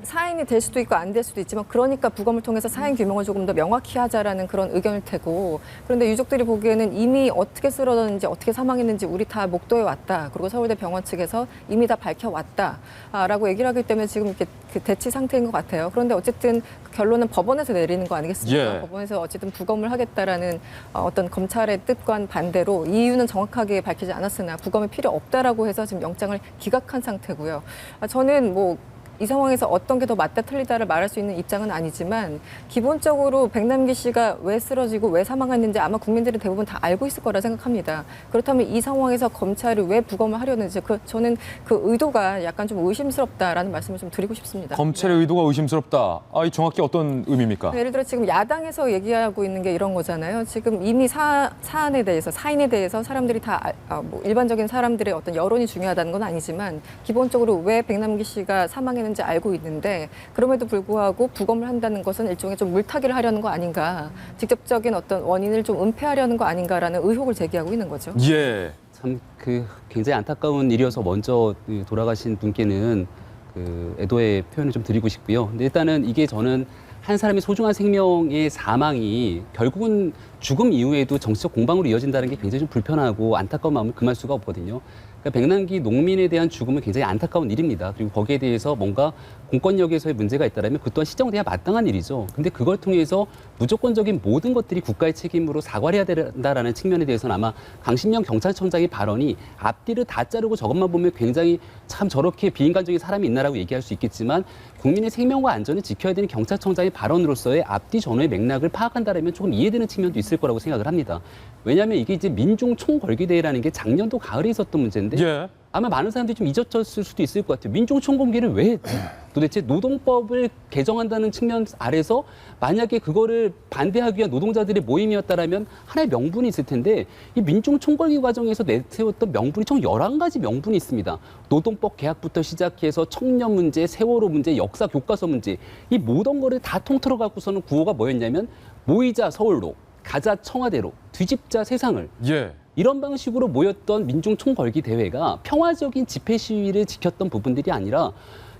사인이 될 수도 있고 안 될 수도 있지만 그러니까 부검을 통해서 사인 규명을 조금 더 명확히 하자라는 그런 의견일 테고 그런데 유족들이 보기에는 이미 어떻게 쓰러졌는지 어떻게 사망했는지 우리 다 목도해 왔다. 그리고 서울대 병원 측에서 이미 다 밝혀왔다라고 얘기를 하기 때문에 지금 이렇게 그 대치 상태인 것 같아요. 그런데 어쨌든 결론은 법원에서 내리는 거 아니겠습니까? 예. 법원에서 어쨌든 부검을 하겠다라는 어떤 검찰의 뜻과는 반대로 이유는 정확하게 밝히지 않았으나 부검이 필요 없다라고 해서 지금 영장을 기각한 상태고요. 저는 뭐 이 상황에서 어떤 게 더 맞다 틀리다를 말할 수 있는 입장은 아니지만 기본적으로 백남기 씨가 왜 쓰러지고 왜 사망했는지 아마 국민들이 대부분 다 알고 있을 거라 생각합니다. 그렇다면 이 상황에서 검찰이 왜 부검을 하려는지 저는 그 의도가 약간 좀 의심스럽다라는 말씀을 좀 드리고 싶습니다. 검찰의 의도가 의심스럽다. 이 정확히 어떤 의미입니까? 예를 들어 지금 야당에서 얘기하고 있는 게 이런 거잖아요. 지금 이미 사안에 대해서 사인에 대해서 사람들이 다 뭐 일반적인 사람들의 어떤 여론이 중요하다는 건 아니지만 기본적으로 왜 백남기 씨가 사망했는지 알고 있는데 그럼에도 불구하고 부검을 한다는 것은 일종의 좀 물타기를 하려는 거 아닌가. 직접적인 어떤 원인을 좀 은폐하려는 거 아닌가라는 의혹을 제기하고 있는 거죠. 예. 참 그 굉장히 안타까운 일이어서 먼저 돌아가신 분께는 그 애도의 표현을 좀 드리고 싶고요. 근데 일단은 이게 저는 한 사람의 소중한 생명의 사망이 결국은 죽음 이후에도 정치적 공방으로 이어진다는 게 굉장히 좀 불편하고 안타까운 마음을 금할 수가 없거든요. 그러니까 백남기 농민에 대한 죽음은 굉장히 안타까운 일입니다. 그리고 거기에 대해서 뭔가 공권력에서의 문제가 있다면 그 또한 시정돼야 마땅한 일이죠. 근데 그걸 통해서 무조건적인 모든 것들이 국가의 책임으로 사과를 해야 된다라는 측면에 대해서는 아마 강신명 경찰청장의 발언이 앞뒤를 다 자르고 저것만 보면 굉장히 참 저렇게 비인간적인 사람이 있나라고 얘기할 수 있겠지만 국민의 생명과 안전을 지켜야 되는 경찰청장의 발언으로서의 앞뒤 전후의 맥락을 파악한다면 조금 이해되는 측면도 있을 거라고 생각을 합니다. 왜냐하면 이게 이제 민중 총궐기대회라는 게 작년도 가을에 있었던 문제인데 예. 아마 많은 사람들이 좀 잊었을 수도 있을 것 같아요. 민중총궐기를 왜 했지? 도대체 노동법을 개정한다는 측면 아래서 만약에 그거를 반대하기 위한 노동자들의 모임이었다라면 하나의 명분이 있을 텐데 이 민중총궐기 과정에서 내세웠던 명분이 총 11가지 명분이 있습니다. 노동법 개혁부터 시작해서 청년 문제, 세월호 문제, 역사 교과서 문제 이 모든 거를 다 통틀어 갖고서는 구호가 뭐였냐면 모이자 서울로, 가자 청와대로, 뒤집자 세상을. 예. 이런 방식으로 모였던 민중총궐기 대회가 평화적인 집회 시위를 지켰던 부분들이 아니라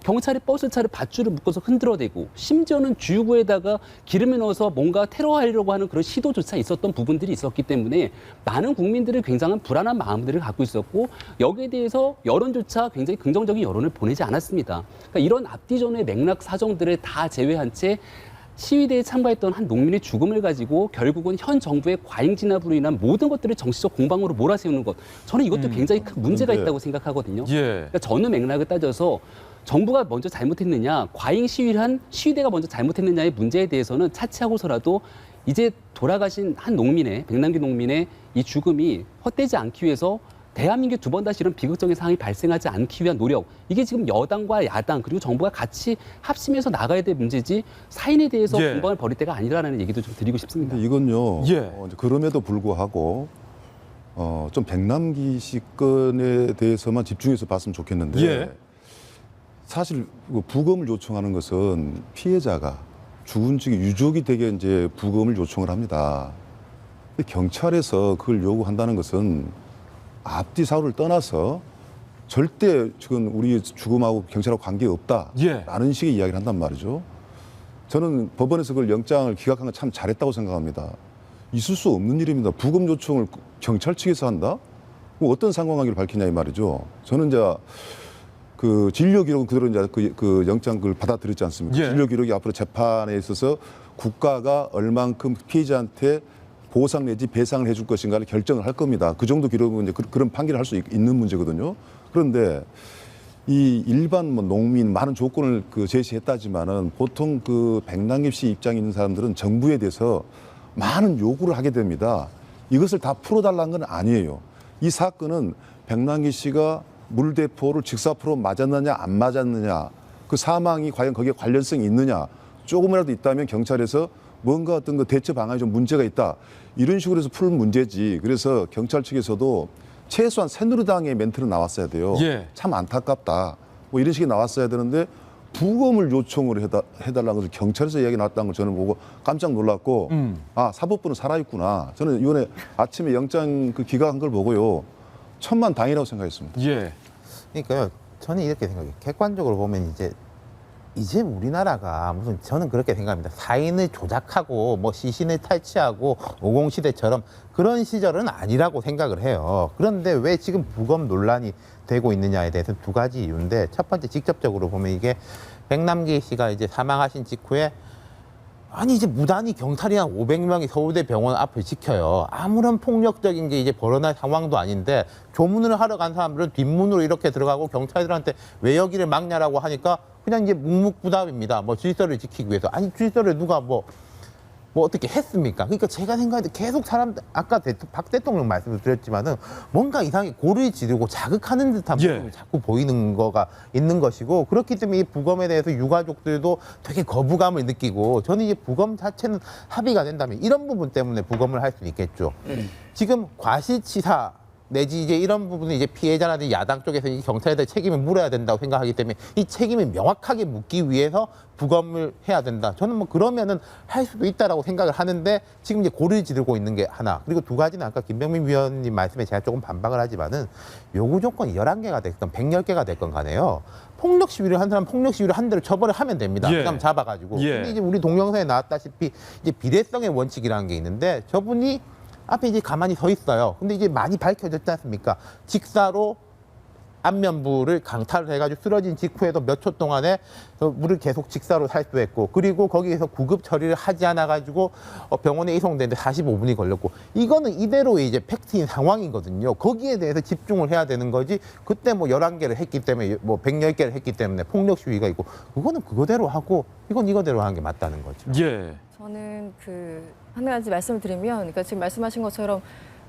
경찰이 버스차를 밧줄을 묶어서 흔들어대고 심지어는 주유구에다가 기름을 넣어서 뭔가 테러하려고 하는 그런 시도조차 있었던 부분들이 있었기 때문에 많은 국민들이 굉장한 불안한 마음들을 갖고 있었고 여기에 대해서 여론조차 굉장히 긍정적인 여론을 보내지 않았습니다. 그러니까 이런 앞뒤전의 맥락 사정들을 다 제외한 채 시위대에 참가했던 한 농민의 죽음을 가지고 결국은 현 정부의 과잉 진압으로 인한 모든 것들을 정치적 공방으로 몰아세우는 것. 저는 이것도 굉장히 큰 문제가 있다고 생각하거든요. 예. 그러니까 전후 맥락을 따져서 정부가 먼저 잘못했느냐, 과잉 시위를 한 시위대가 먼저 잘못했느냐의 문제에 대해서는 차치하고서라도 이제 돌아가신 한 농민의, 백남기 농민의 이 죽음이 헛되지 않기 위해서 대한민국에 두 번 다시 이런 비극적인 상황이 발생하지 않기 위한 노력. 이게 지금 여당과 야당 그리고 정부가 같이 합심해서 나가야 될 문제지 사인에 대해서 예. 공방을 벌일 때가 아니라는 얘기도 좀 드리고 싶습니다. 근데 이건요. 예. 이제 그럼에도 불구하고 좀 백남기 씨 건에 대해서만 집중해서 봤으면 좋겠는데 예. 사실 부검을 요청하는 것은 피해자가 죽은 측의 유족이 되게 이제 부검을 요청을 합니다. 근데 경찰에서 그걸 요구한다는 것은 앞뒤 사고를 떠나서 절대 지금 우리 죽음하고 경찰하고 관계없다라는 예. 식의 이야기를 한단 말이죠. 저는 법원에서 그걸 영장을 기각한 건 참 잘했다고 생각합니다. 있을 수 없는 일입니다. 부검 요청을 경찰 측에서 한다? 어떤 상관관계를 밝히냐 이 말이죠. 저는 이제 그 진료 기록은 그대로 이제 그 영장 그걸 받아들였지 않습니까? 예. 진료 기록이 앞으로 재판에 있어서 국가가 얼만큼 피해자한테 보상 내지 배상을 해줄 것인가를 결정을 할 겁니다. 그 정도 기록은 이제 그런 판결을 할 수 있는 문제거든요. 그런데 이 일반 뭐 농민 많은 조건을 그 제시했다지만은 보통 그 백남기 씨 입장에 있는 사람들은 정부에 대해서 많은 요구를 하게 됩니다. 이것을 다 풀어달라는 건 아니에요. 이 사건은 백남기 씨가 물대포를 직사포로 맞았느냐 안 맞았느냐 그 사망이 과연 거기에 관련성이 있느냐 조금이라도 있다면 경찰에서 뭔가 어떤 그 대처 방안이 좀 문제가 있다. 이런 식으로 해서 풀 문제지. 그래서 경찰 측에서도 최소한 새누리당의 멘트는 나왔어야 돼요. 예. 참 안타깝다. 뭐 이런 식이 나왔어야 되는데 부검을 요청을 해달라는 것을 경찰에서 이야기 나왔다는 걸 저는 보고 깜짝 놀랐고 아 사법부는 살아있구나. 저는 이번에 아침에 영장 그 기각한 걸 보고요. 천만다행이라고 생각했습니다. 예. 그러니까요. 저는 이렇게 생각해요. 객관적으로 보면 이제 우리나라가 무슨 저는 그렇게 생각합니다. 사인을 조작하고 뭐 시신을 탈취하고 50시대처럼 그런 시절은 아니라고 생각을 해요. 그런데 왜 지금 부검 논란이 되고 있느냐에 대해서는 두 가지 이유인데 첫 번째 직접적으로 보면 이게 백남기 씨가 이제 사망하신 직후에 아니 이제 무단히 경찰이 한 500명이 서울대 병원 앞을 지켜요. 아무런 폭력적인 게 이제 벌어날 상황도 아닌데 조문을 하러 간 사람들은 뒷문으로 이렇게 들어가고 경찰들한테 왜 여기를 막냐라고 하니까 그냥 이제 묵묵부답입니다. 뭐 질서를 지키기 위해서. 아니 질서를 누가 뭐 어떻게 했습니까? 그러니까 제가 생각할 때 계속 사람들 아까 박 대통령 말씀을 드렸지만은 뭔가 이상하게 고를 지르고 자극하는 듯한 모습이 자꾸 보이는 거가 있는 것이고 그렇기 때문에 이 부검에 대해서 유가족들도 되게 거부감을 느끼고 저는 이제 부검 자체는 합의가 된다면 이런 부분 때문에 부검을 할 수 있겠죠. 지금 과실치사 내지 이제 이런 부분은 이제 피해자라든지 야당 쪽에서 이 경찰에 대해 책임을 물어야 된다고 생각하기 때문에 이 책임을 명확하게 묻기 위해서 부검을 해야 된다. 저는 뭐 그러면은 할 수도 있다라고 생각을 하는데 지금 이제 고를 지르고 있는 게 하나. 그리고 두 가지는 아까 김병민 위원님 말씀에 제가 조금 반박을 하지만은 요구 조건이 11개가 됐건 110개가 됐건 간에요. 폭력 시위를 한 사람 폭력 시위를 한 대로 처벌을 하면 됩니다. 예. 그다음 잡아가지고. 예. 근데 이제 우리 동영상에 나왔다시피 이제 비례성의 원칙이라는 게 있는데 저분이 앞에 이제 가만히 서 있어요. 근데 이제 많이 밝혀졌지 않습니까? 직사로 안면부를 강타를 해가지고 쓰러진 직후에도 몇 초 동안에 물을 계속 직사로 살수했고 그리고 거기에서 구급 처리를 하지 않아가지고 병원에 이송되는데 45분이 걸렸고 이거는 이대로의 이제 팩트인 상황이거든요. 거기에 대해서 집중을 해야 되는 거지 그때 뭐 11개를 했기 때문에 뭐 110개를 했기 때문에 폭력 시위가 있고 그거는 그거대로 하고 이건 이거대로 하는 게 맞다는 거죠. 예. 저는 한 가지 말씀을 드리면 그러니까 지금 말씀하신 것처럼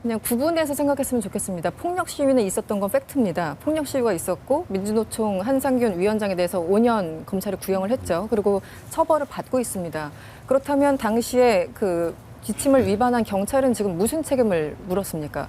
그냥 구분해서 생각했으면 좋겠습니다. 폭력 시위는 있었던 건 팩트입니다. 폭력 시위가 있었고 민주노총 한상균 위원장에 대해서 5년 검찰이 구형을 했죠. 그리고 처벌을 받고 있습니다. 그렇다면 당시에 그 지침을 위반한 경찰은 지금 무슨 책임을 물었습니까?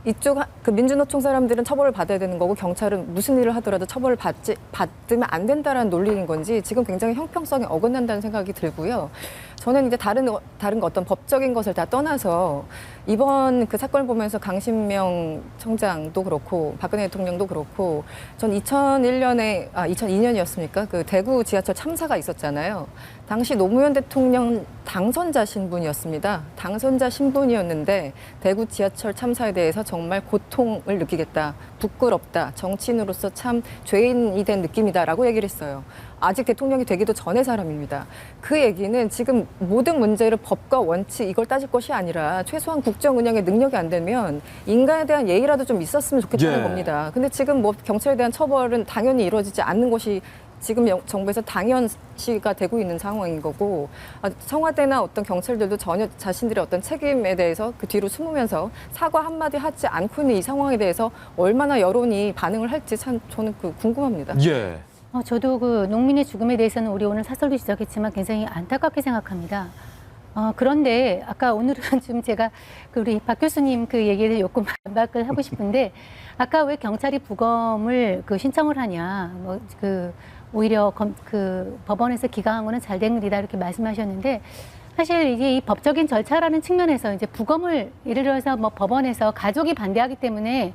이쪽 그 민주노총 사람들은 처벌을 받아야 되는 거고 경찰은 무슨 일을 하더라도 처벌을 받으면 안 된다라는 논리인 건지 지금 굉장히 형평성에 어긋난다는 생각이 들고요. 저는 이제 다른 거 어떤 법적인 것을 다 떠나서 이번 그 사건을 보면서 강신명 청장도 그렇고 박근혜 대통령도 그렇고 전 2002년이었습니까? 그 대구 지하철 참사가 있었잖아요. 당시 노무현 대통령 당선자 신분이었습니다. 당선자 신분이었는데 대구 지하철 참사에 대해서 정말 고통을 느끼겠다. 부끄럽다. 정치인으로서 참 죄인이 된 느낌이다라고 얘기를 했어요. 아직 대통령이 되기도 전의 사람입니다. 그 얘기는 지금 모든 문제를 법과 원칙 이걸 따질 것이 아니라 최소한 국정 운영에 능력이 안 되면 인간에 대한 예의라도 좀 있었으면 좋겠다는 겁니다. 근데 지금 뭐 경찰에 대한 처벌은 당연히 이루어지지 않는 것이 지금 정부에서 당연시가 되고 있는 상황인 거고 청와대나 어떤 경찰들도 전혀 자신들의 어떤 책임에 대해서 그 뒤로 숨으면서 사과 한마디 하지 않고 있는 이 상황에 대해서 얼마나 여론이 반응을 할지 참 저는 궁금합니다. 예. 저도 그 농민의 죽음에 대해서는 우리 오늘 사설도 지적했지만 굉장히 안타깝게 생각합니다. 그런데 아까 오늘은 좀 제가 그 우리 박 교수님 그 얘기를 조금 반박을 하고 싶은데 아까 왜 경찰이 부검을 그 신청을 하냐 뭐 그 오히려 그 법원에서 기각한 거는 잘 된 일이다 이렇게 말씀하셨는데 사실 이게 이 법적인 절차라는 측면에서 이제 부검을 예를 들어서 뭐 법원에서 가족이 반대하기 때문에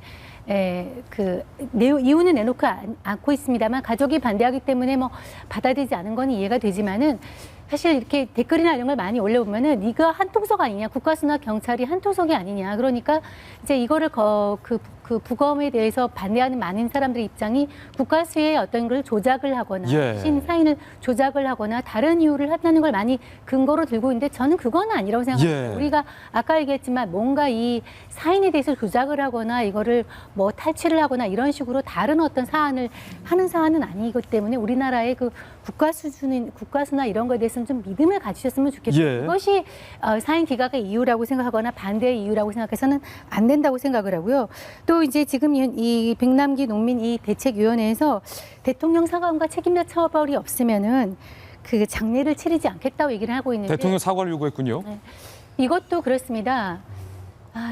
이유는 내놓고 않고 있습니다만 가족이 반대하기 때문에 뭐 받아들이지 않은 건 이해가 되지만은 사실 이렇게 댓글이나 이런 걸 많이 올려보면은 네가 한통속 아니냐 국가수나 경찰이 한통속이 아니냐 그러니까 이제 이거를 그 부검에 대해서 반대하는 많은 사람들의 입장이 국가수의 어떤 걸 조작을 하거나 사인을 조작을 하거나 다른 이유를 한다는 걸 많이 근거로 들고 있는데 저는 그건 아니라고 생각합니다. 우리가 아까 얘기했지만 뭔가 이 사인에 대해서 조작을 하거나 이거를 뭐 탈취를 하거나 이런 식으로 다른 어떤 사안을 하는 사안은 아니기 때문에 우리나라의 그 국가수나 이런 거에 대해서는 좀 믿음을 가지셨으면 좋겠어요. 그것이 사인 기각의 이유라고 생각하거나 반대의 이유라고 생각해서는 안 된다고 생각을 하고요. 또 이제 지금 이 백남기 농민 이 대책위원회에서 대통령 사과와 책임자 처벌이 없으면은 그 장례를 치르지 않겠다고 얘기를 하고 있는데 대통령 사과를 요구했군요. 네. 이것도 그렇습니다.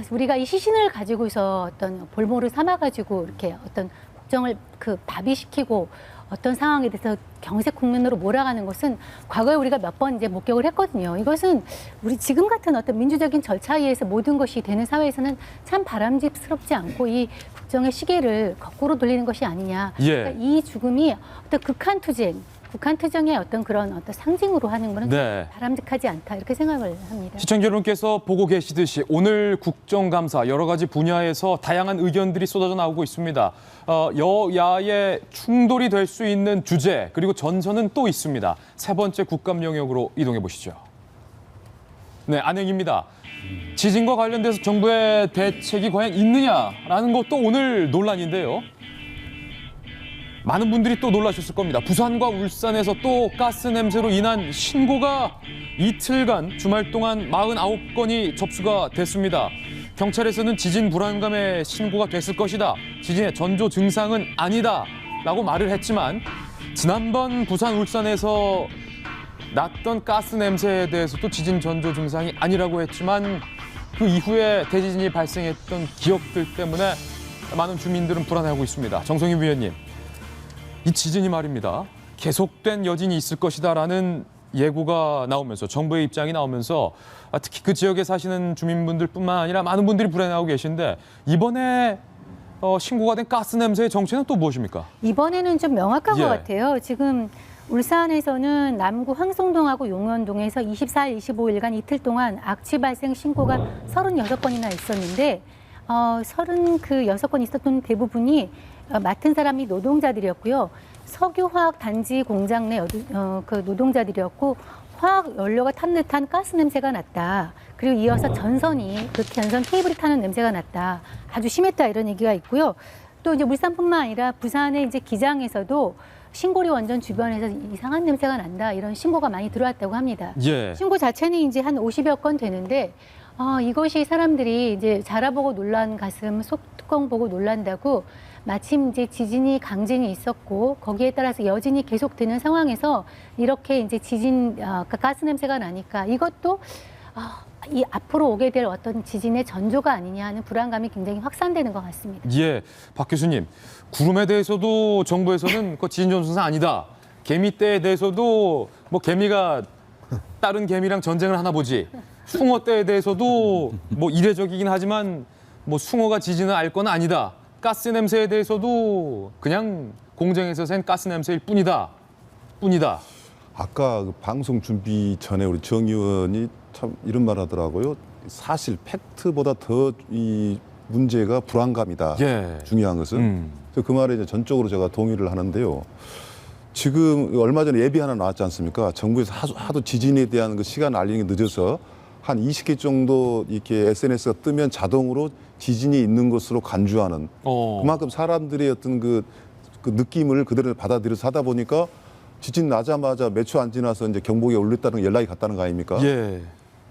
우리가 이 시신을 가지고서 어떤 볼모를 삼아가지고 이렇게 어떤 국정을 그 밥이시키고 어떤 상황에 대해서 경색 국면으로 몰아가는 것은 과거에 우리가 몇 번 이제 목격을 했거든요. 이것은 우리 지금 같은 어떤 민주적인 절차에 의해서 모든 것이 되는 사회에서는 참 바람직스럽지 않고 이 국정의 시계를 거꾸로 돌리는 것이 아니냐. 그러니까 이 죽음이 어떤 북한 투쟁의 어떤 그런 어떤 상징으로 하는 것은 바람직하지 않다 이렇게 생각을 합니다. 시청자 여러분께서 보고 계시듯이 오늘 국정감사 여러 가지 분야에서 다양한 의견들이 쏟아져 나오고 있습니다. 여야의 충돌이 될 수 있는 주제 그리고 전선은 또 있습니다. 세 번째 국감 영역으로 이동해 보시죠. 네, 안행입니다. 지진과 관련돼서 정부의 대책이 과연 있느냐라는 것도 오늘 논란인데요. 많은 분들이 또 놀라셨을 겁니다. 부산과 울산에서 또 가스 냄새로 인한 신고가 이틀간 주말 동안 49건이 접수가 됐습니다. 경찰에서는 지진 불안감에 신고가 됐을 것이다. 지진의 전조 증상은 아니다. 라고 말을 했지만 지난번 부산, 울산에서 났던 가스 냄새에 대해서도 지진 전조 증상이 아니라고 했지만 그 이후에 대지진이 발생했던 기억들 때문에 많은 주민들은 불안해하고 있습니다. 정성희 위원님. 이 지진이 말입니다. 계속된 여진이 있을 것이다라는 예고가 나오면서 정부의 입장이 나오면서 특히 그 지역에 사시는 주민분들뿐만 아니라 많은 분들이 불안해하고 계신데 이번에 신고가 된 가스 냄새의 정체는 또 무엇입니까? 이번에는 좀 명확한 것 같아요. 지금 울산에서는 남구 황송동하고 용현동에서 24일, 25일간 이틀 동안 악취 발생 신고가 36건이나 있었는데 36건 있었던 대부분이 맡은 사람이 노동자들이었고요. 석유화학 단지 공장 내 그 노동자들이었고 화학 연료가 탄 듯한 가스 냄새가 났다. 그리고 이어서 전선이 그 전선 케이블이 타는 냄새가 났다. 아주 심했다 이런 얘기가 있고요. 또 이제 울산뿐만 아니라 부산의 이제 기장에서도 신고리 원전 주변에서 이상한 냄새가 난다 이런 신고가 많이 들어왔다고 합니다. 신고 자체는 이제 한 50여 건 되는데 이것이 사람들이 이제 자라보고 놀란 가슴, 속뚜껑 보고 놀란다고 마침 이제 지진이 강진이 있었고 거기에 따라서 여진이 계속되는 상황에서 이렇게 이제 지진 가스 냄새가 나니까 이것도 이 앞으로 오게 될 어떤 지진의 전조가 아니냐 하는 불안감이 굉장히 확산되는 것 같습니다. 예, 박 교수님, 구름에 대해서도 정부에서는 그 지진 전소상 아니다. 개미떼에 대해서도 뭐 개미가 다른 개미랑 전쟁을 하나 보지. 숭어떼에 대해서도 뭐 이례적이긴 하지만 뭐 숭어가 지진을 알 건 아니다. 가스 냄새에 대해서도 그냥 공정에서 샌 가스 냄새일 뿐이다. 아까 그 방송 준비 전에 우리 정 의원이 참 이런 말 하더라고요. 사실 팩트보다 더 이 문제가 불안감이다. 예. 중요한 것은. 그 말에 이제 전적으로 제가 동의를 하는데요. 지금 얼마 전에 예비 하나 나왔지 않습니까? 정부에서 하도 지진에 대한 그 시간 알리는 게 늦어서 한 20개 정도 이렇게 SNS가 뜨면 자동으로 지진이 있는 것으로 간주하는 그만큼 사람들의 어떤 그 느낌을 그대로 받아들여서 하다 보니까 지진 나자마자 몇 초 안 지나서 이제 경보기가 울렸다는 연락이 갔다는 거 아닙니까? 예.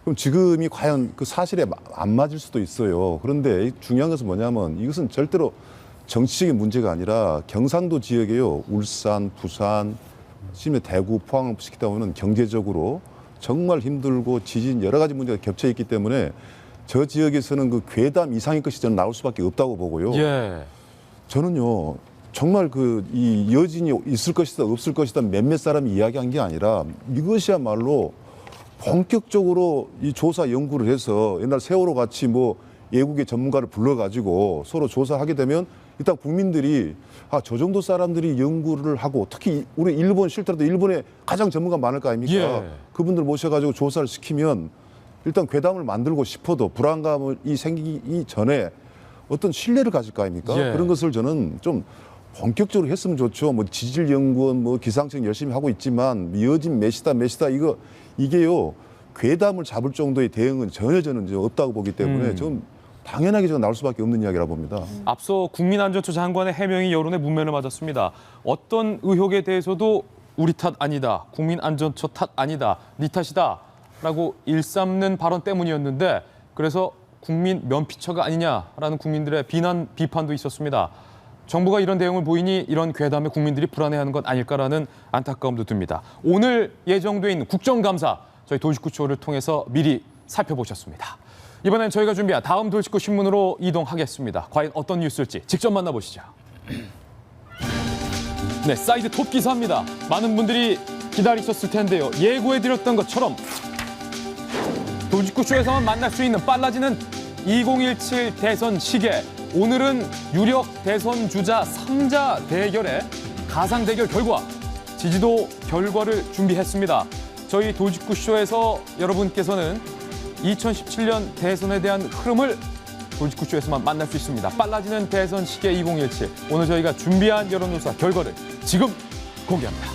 그럼 지금이 과연 그 사실에 안 맞을 수도 있어요. 그런데 중요한 것은 뭐냐면 이것은 절대로 정치적인 문제가 아니라 경상도 지역에요. 울산, 부산, 심지어 대구, 포항을 시키다 보면 경제적으로 정말 힘들고 지진 여러 가지 문제가 겹쳐 있기 때문에 저 지역에서는 그 괴담 이상의 것이 저는 나올 수밖에 없다고 보고요. 예. 저는요 정말 이 여진이 있을 것이다 없을 것이다 몇몇 사람이 이야기한 게 아니라 이것이야말로 본격적으로 이 조사 연구를 해서 옛날 세월호 같이 뭐 예국의 전문가를 불러가지고 서로 조사하게 되면 일단 국민들이 저 정도 사람들이 연구를 하고 특히 우리 일본 싫더라도 일본에 가장 전문가 많을 거 아닙니까? 예. 그분들 모셔가지고 조사를 시키면 일단 괴담을 만들고 싶어도 불안감이 생기기 전에 어떤 신뢰를 가질 거 아닙니까? 예. 그런 것을 저는 좀 본격적으로 했으면 좋죠. 뭐 지질연구원 뭐 기상청 열심히 하고 있지만 여진 몇이다 이게요 괴담을 잡을 정도의 대응은 전혀 저는 이제 없다고 보기 때문에 좀 당연하게 저는 나올 수밖에 없는 이야기라고 봅니다. 앞서 국민안전처 장관의 해명이 여론의 문매를 맞았습니다. 어떤 의혹에 대해서도 우리 탓 아니다, 국민안전처 탓 아니다, 네 탓이다라고 일삼는 발언 때문이었는데 그래서 국민 면피처가 아니냐라는 국민들의 비판도 있었습니다. 정부가 이런 대응을 보이니 이런 괴담에 국민들이 불안해하는 것 아닐까라는 안타까움도 듭니다. 오늘 예정돼 있는 국정감사 저희 돌직구쇼를 통해서 미리 살펴보셨습니다. 이번엔 저희가 준비한 다음 돌직구 신문으로 이동하겠습니다. 과연 어떤 뉴스일지 직접 만나보시죠. 네, 사이드 톱 기사입니다. 많은 분들이 기다리셨을 텐데요. 예고해드렸던 것처럼 돌직구쇼에서만 만날 수 있는 빨라지는 2017 대선 시계. 오늘은 유력 대선 주자 3자 대결의 가상 대결 결과, 지지도 결과를 준비했습니다. 저희 돌직구쇼에서 여러분께서는 2017년 대선에 대한 흐름을 돌직구쇼에서만 만날 수 있습니다. 빨라지는 대선 시계 2017. 오늘 저희가 준비한 여론조사 결과를 지금 공개합니다.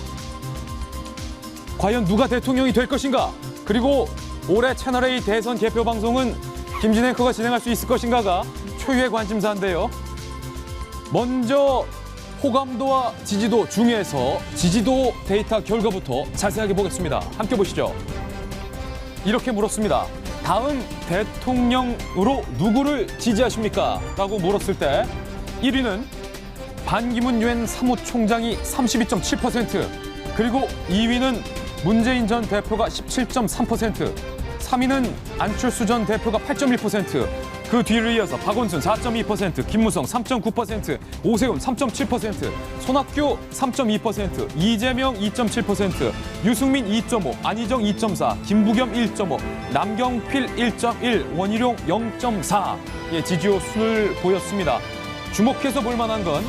과연 누가 대통령이 될 것인가? 그리고 올해 채널A 대선 개표 방송은 김진 앵커가 진행할 수 있을 것인가가 초유의 관심사인데요. 먼저 호감도와 지지도 중에서 지지도 데이터 결과부터 자세하게 보겠습니다. 함께 보시죠. 이렇게 물었습니다. 다음 대통령으로 누구를 지지하십니까? 라고 물었을 때 1위는 반기문 유엔 사무총장이 32.7%, 그리고 2위는 문재인 전 대표가 17.3%, 3위는 안철수 전 대표가 8.1%, 그 뒤를 이어서 박원순 4.2%, 김무성 3.9%, 오세훈 3.7%, 손학규 3.2%, 이재명 2.7%, 유승민 2.5%, 안희정 2.4%, 김부겸 1.5%, 남경필 1.1%, 원희룡 0.4%의 지지율 순을 보였습니다. 주목해서 볼 만한 건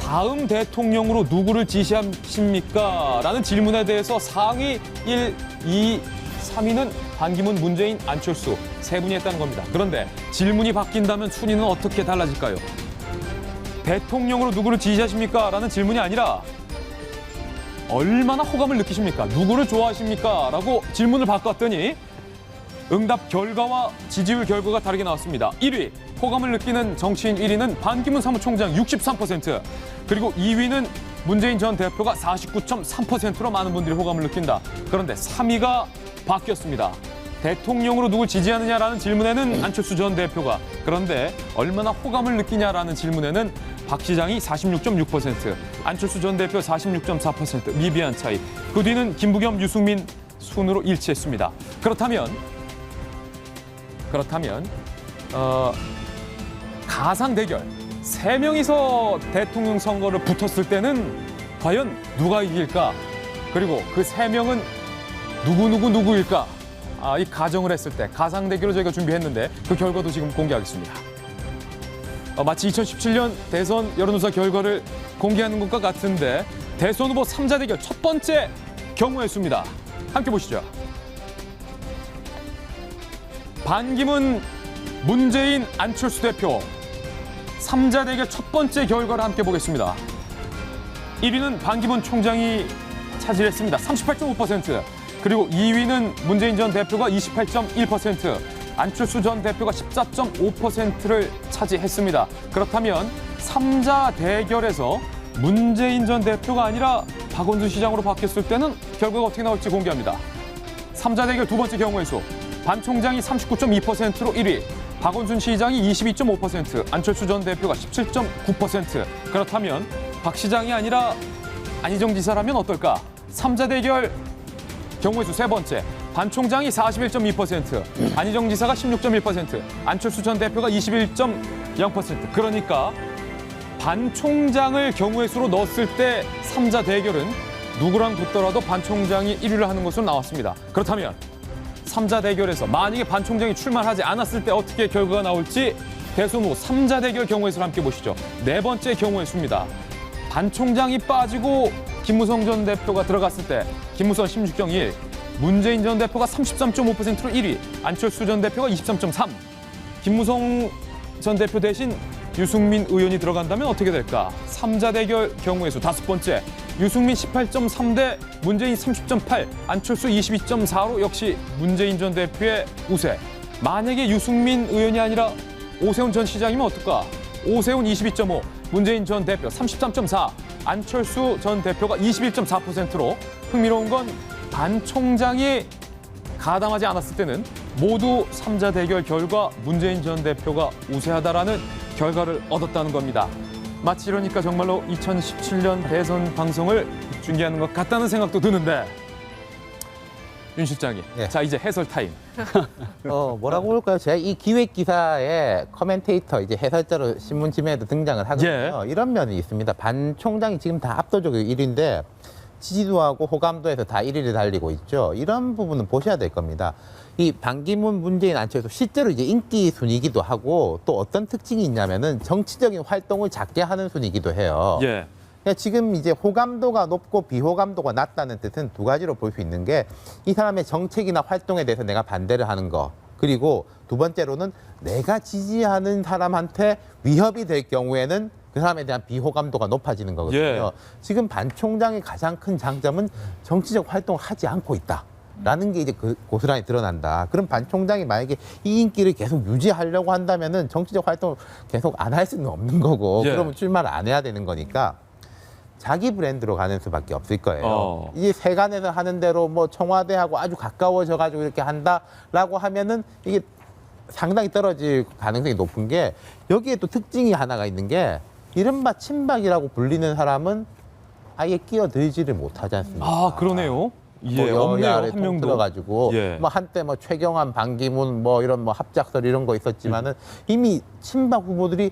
다음 대통령으로 누구를 지지하십니까? 라는 질문에 대해서 상위 1, 2, 3위는 반기문, 문재인, 안철수 세 분이 했다는 겁니다. 그런데 질문이 바뀐다면 순위는 어떻게 달라질까요? 대통령으로 누구를 지지하십니까? 라는 질문이 아니라 얼마나 호감을 느끼십니까? 누구를 좋아하십니까? 라고 질문을 바꿨더니 응답 결과와 지지율 결과가 다르게 나왔습니다. 1위, 호감을 느끼는 정치인 1위는 반기문 사무총장 63%, 그리고 2위는 문재인 전 대표가 49.3%로 많은 분들이 호감을 느낀다. 그런데 3위가 바뀌었습니다. 대통령으로 누굴 지지하느냐라는 질문에는 안철수 전 대표가, 그런데 얼마나 호감을 느끼냐라는 질문에는 박 시장이 46.6%, 안철수 전 대표 46.4%, 미비한 차이. 그 뒤는 김부겸, 유승민 순으로 일치했습니다. 그렇다면 가상 대결, 세 명이서 대통령 선거를 붙었을 때는 과연 누가 이길까? 그리고 그 세 명은 누구일까? 이 가정을 했을 때 가상 대결을 저희가 준비했는데 그 결과도 지금 공개하겠습니다. 마치 2017년 대선 여론조사 결과를 공개하는 것과 같은데 대선 후보 3자 대결 첫 번째 경우의 수입니다. 함께 보시죠. 반기문, 문재인, 안철수 대표 3자 대결 첫 번째 결과를 함께 보겠습니다. 1위는 반기문 총장이 차지했습니다. 38.5%. 그리고 2위는 문재인 전 대표가 28.1%, 안철수 전 대표가 14.5%를 차지했습니다. 그렇다면 3자 대결에서 문재인 전 대표가 아니라 박원순 시장으로 바뀌었을 때는 결과가 어떻게 나올지 공개합니다. 3자 대결 두 번째 경우의 수, 반 총장이 39.2%로 1위, 박원순 시장이 22.5%, 안철수 전 대표가 17.9%. 그렇다면 박 시장이 아니라 안희정 지사라면 어떨까? 3자 대결 경우의 수 세 번째, 반 총장이 41.2%, 안희정 지사가 16.1%, 안철수 전 대표가 21.0%. 그러니까 반 총장을 경우의 수로 넣었을 때 3자 대결은 누구랑 붙더라도 반 총장이 1위를 하는 것으로 나왔습니다. 그렇다면 3자 대결에서 만약에 반 총장이 출마하지 않았을 때 어떻게 결과가 나올지 대선 후 3자 대결 경우의 수를 함께 보시죠. 네 번째 경우의 수입니다. 반 총장이 빠지고 김무성 전 대표가 들어갔을 때 김무성 16.1, 문재인 전 대표가 33.5%로 1위, 안철수 전 대표가 23.3, 김무성 전 대표 대신 유승민 의원이 들어간다면 어떻게 될까? 3자 대결 경우의 수 다섯 번째, 유승민 18.3 대 문재인 30.8, 안철수 22.4로 역시 문재인 전 대표의 우세. 만약에 유승민 의원이 아니라 오세훈 전 시장이면 어떨까? 오세훈 22.5, 문재인 전 대표 33.4, 안철수 전 대표가 21.4%로 흥미로운 건 반 총장이 가담하지 않았을 때는 모두 3자 대결 결과 문재인 전 대표가 우세하다라는 결과를 얻었다는 겁니다. 마치 이러니까 정말로 2017년 대선 방송을 중계하는 것 같다는 생각도 드는데 윤 실장이 네. 자 이제 해설 타임. 뭐라고 볼까요? 제가 이 기획 기사에 커멘테이터 이제 해설자로 신문지면에도 등장을 하거든요. 이런 면이 있습니다. 반 총장이 지금 다 압도적으로 1위인데 지지도하고 호감도에서 다 1위를 달리고 있죠. 이런 부분은 보셔야 될 겁니다. 이 반기문, 문재인, 안철수 실제로 이제 인기 순위이기도 하고 또 어떤 특징이 있냐면은 정치적인 활동을 작게 하는 순위이기도 해요. 예. 그러니까 지금 이제 호감도가 높고 비호감도가 낮다는 뜻은 두 가지로 볼 수 있는 게 이 사람의 정책이나 활동에 대해서 내가 반대를 하는 거, 그리고 두 번째로는 내가 지지하는 사람한테 위협이 될 경우에는 그 사람에 대한 비호감도가 높아지는 거거든요. 예. 지금 반 총장의 가장 큰 장점은 정치적 활동을 하지 않고 있다. 라는 게 이제 고스란히 드러난다. 그럼 반 총장이 만약에 이 인기를 계속 유지하려고 한다면은 정치적 활동을 계속 안 할 수는 없는 거고, 예. 그러면 출마를 안 해야 되는 거니까 자기 브랜드로 가는 수밖에 없을 거예요. 이게 세간에서 하는 대로 뭐 청와대하고 아주 가까워져 가지고 이렇게 한다라고 하면은 이게 상당히 떨어질 가능성이 높은 게, 여기에 또 특징이 하나가 있는 게 이른바 친박이라고 불리는 사람은 아예 끼어들지를 못하지 않습니까? 아 그러네요. 예, 뭐 없네요. 여야를 한 명도. 통틀어가지고 예. 뭐 한때 뭐 최경환, 반기문 뭐 이런 뭐 합작설 이런 거 있었지만은 이미 친박 후보들이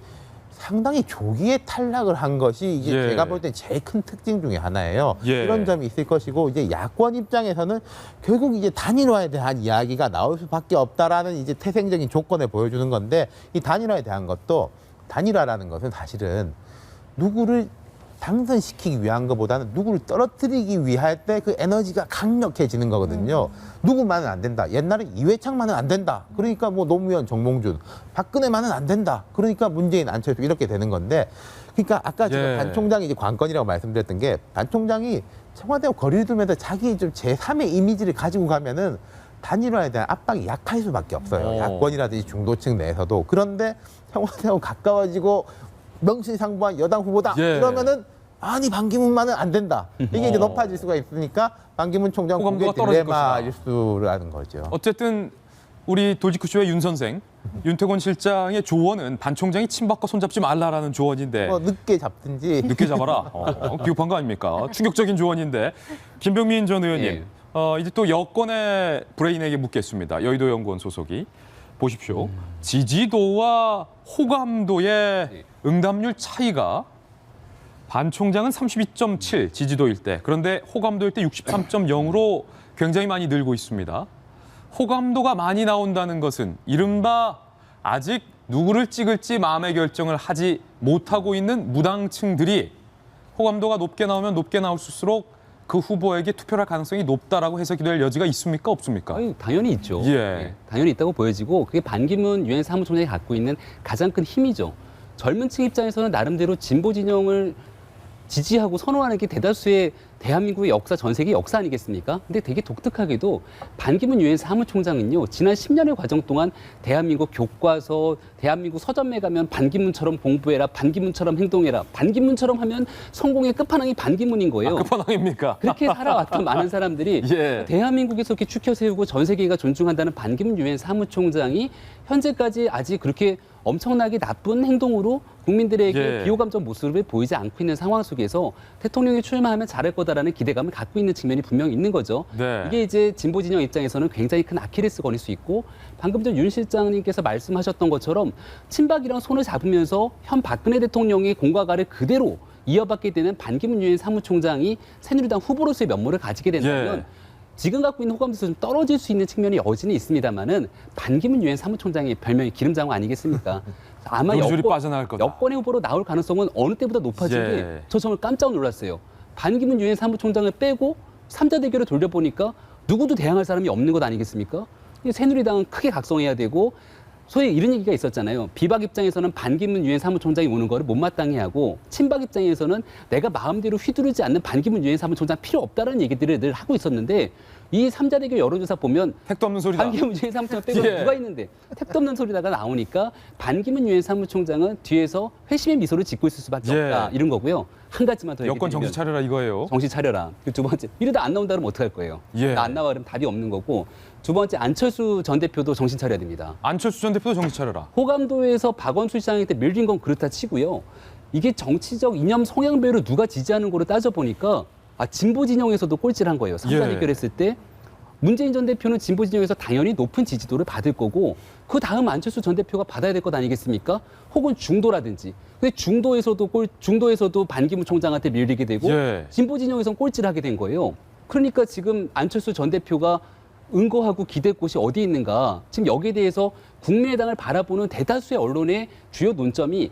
상당히 조기에 탈락을 한 것이 이게 예. 제가 볼 때 제일 큰 특징 중에 하나예요. 예. 이런 점이 있을 것이고, 이제 야권 입장에서는 결국 이제 단일화에 대한 이야기가 나올 수밖에 없다라는 이제 태생적인 조건을 보여주는 건데, 이 단일화에 대한 것도, 단일화라는 것은 사실은 누구를 당선시키기 위한 것보다는 누구를 떨어뜨리기 위할 때 그 에너지가 강력해지는 거거든요. 누구만은 안 된다. 옛날에 이회창만은 안 된다. 그러니까 뭐 노무현, 정몽준, 박근혜만은 안 된다. 그러니까 문재인, 안철수 이렇게 되는 건데, 그러니까 아까 제가 예. 반 총장이 이제 관건이라고 말씀드렸던 게, 반 총장이 청와대와 거리를 두면서 자기 좀 제3의 이미지를 가지고 가면은 단일화에 대한 압박이 약할 수밖에 없어요. 야권이라든지 중도층 내에서도. 그런데 청와대하고 가까워지고 명실상부한 여당 후보다 예. 이러면은 아니 반기문만은 안 된다. 이게 이제 높아질 수가 있으니까 반기문 총장 호감도가 국회 떨어질 딜레마일 수라는 거죠. 어쨌든 우리 돌직구쇼의 윤 선생, 윤태곤 실장의 조언은 반 총장이 친박과 손잡지 말라라는 조언인데 뭐 늦게 잡든지. 늦게 잡아라. 비겁한 거 아닙니까? 충격적인 조언인데 김병민 전 의원님, 예. 이제 또 여권의 브레인에게 묻겠습니다. 여의도 연구원 소속이 보십시오. 지지도와 호감도의 응답률 차이가 반 총장은 32.7 지지도일 때, 그런데 호감도일 때 63.0으로 굉장히 많이 늘고 있습니다. 호감도가 많이 나온다는 것은 이른바 아직 누구를 찍을지 마음의 결정을 하지 못하고 있는 무당층들이 호감도가 높게 나오면 높게 나올수록 그 후보에게 투표할 가능성이 높다라고 해석이 될 여지가 있습니까? 없습니까? 아니, 당연히 있죠. 예. 네, 당연히 있다고 보여지고 그게 반기문 유엔 사무총장이 갖고 있는 가장 큰 힘이죠. 젊은 층 입장에서는 나름대로 진보 진영을 지지하고 선호하는 게 대다수의 대한민국의 역사, 전 세계 역사 아니겠습니까? 근데 되게 독특하게도 반기문 유엔 사무총장은요, 지난 10년의 과정 동안 대한민국 교과서, 대한민국 서점에 가면 반기문처럼 공부해라, 반기문처럼 행동해라, 반기문처럼 하면 성공의 끝판왕이 반기문인 거예요. 끝판왕입니까? 그렇게 살아왔던 많은 사람들이 예. 대한민국에서 이렇게 추켜 세우고 전 세계가 존중한다는 반기문 유엔 사무총장이 현재까지 아직 그렇게 엄청나게 나쁜 행동으로 국민들에게 예. 비호감적 모습을 보이지 않고 있는 상황 속에서 대통령이 출마하면 잘할 거다라는 기대감을 갖고 있는 측면이 분명히 있는 거죠. 네. 이게 이제 진보 진영 입장에서는 굉장히 큰 아킬레스건일 수 있고, 방금 전 윤 실장님께서 말씀하셨던 것처럼 친박이랑 손을 잡으면서 현 박근혜 대통령의 공과가를 그대로 이어받게 되는 반기문 유엔 사무총장이 새누리당 후보로서의 면모를 가지게 된다면 예. 지금 갖고 있는 호감도에서 좀 떨어질 수 있는 측면이 여전히 있습니다만은 반기문 유엔 사무총장의 별명이 기름장어 아니겠습니까? 아마 요리조리 빠져나갈 거다. 여권의 후보로 나올 가능성은 어느 때보다 높아진 예. 게 저 정말 깜짝 놀랐어요. 반기문 유엔 사무총장을 빼고 3자 대결을 돌려보니까 누구도 대항할 사람이 없는 것 아니겠습니까? 이 새누리당은 크게 각성해야 되고, 소위 이런 얘기가 있었잖아요. 비박 입장에서는 반기문 유엔 사무총장이 오는 거를 못마땅해 하고, 친박 입장에서는 내가 마음대로 휘두르지 않는 반기문 유엔 사무총장 필요 없다는 얘기들을 늘 하고 있었는데, 이 3자 대결 여론조사 보면 택도 없는 소리다. 반기문 유엔 사무총장 빼고 예. 누가 있는데 택도 없는 소리다가 나오니까 반기문 유엔 사무총장은 뒤에서 회심의 미소를 짓고 있을 수밖에 예. 없다, 이런 거고요. 한 가지만 더 여권 얘기드리면 정신 차려라 이거예요. 정신 차려라. 그리고 두 번째, 이러다 안 나온다 그러면 어떡할 거예요? 예. 나 안 나와 그러면 답이 없는 거고, 두 번째 안철수 전 대표도 정신 차려야 됩니다. 안철수 전 대표도 정신 차려라. 호감도에서 박원순 시장한테 밀린 건 그렇다 치고요. 이게 정치적 이념 성향별로 누가 지지하는 거로 따져보니까 진보 진영에서도 꼴찌를 한 거예요. 3자 예. 대결했을 때 문재인 전 대표는 진보 진영에서 당연히 높은 지지도를 받을 거고, 그 다음 안철수 전 대표가 받아야 될 것 아니겠습니까? 혹은 중도라든지. 근데 중도에서도 반기문 총장한테 밀리게 되고, 예. 진보 진영에서는 꼴찌를 하게 된 거예요. 그러니까 지금 안철수 전 대표가 은거하고 기댈 곳이 어디 있는가? 지금 여기에 대해서 국민의당을 바라보는 대다수의 언론의 주요 논점이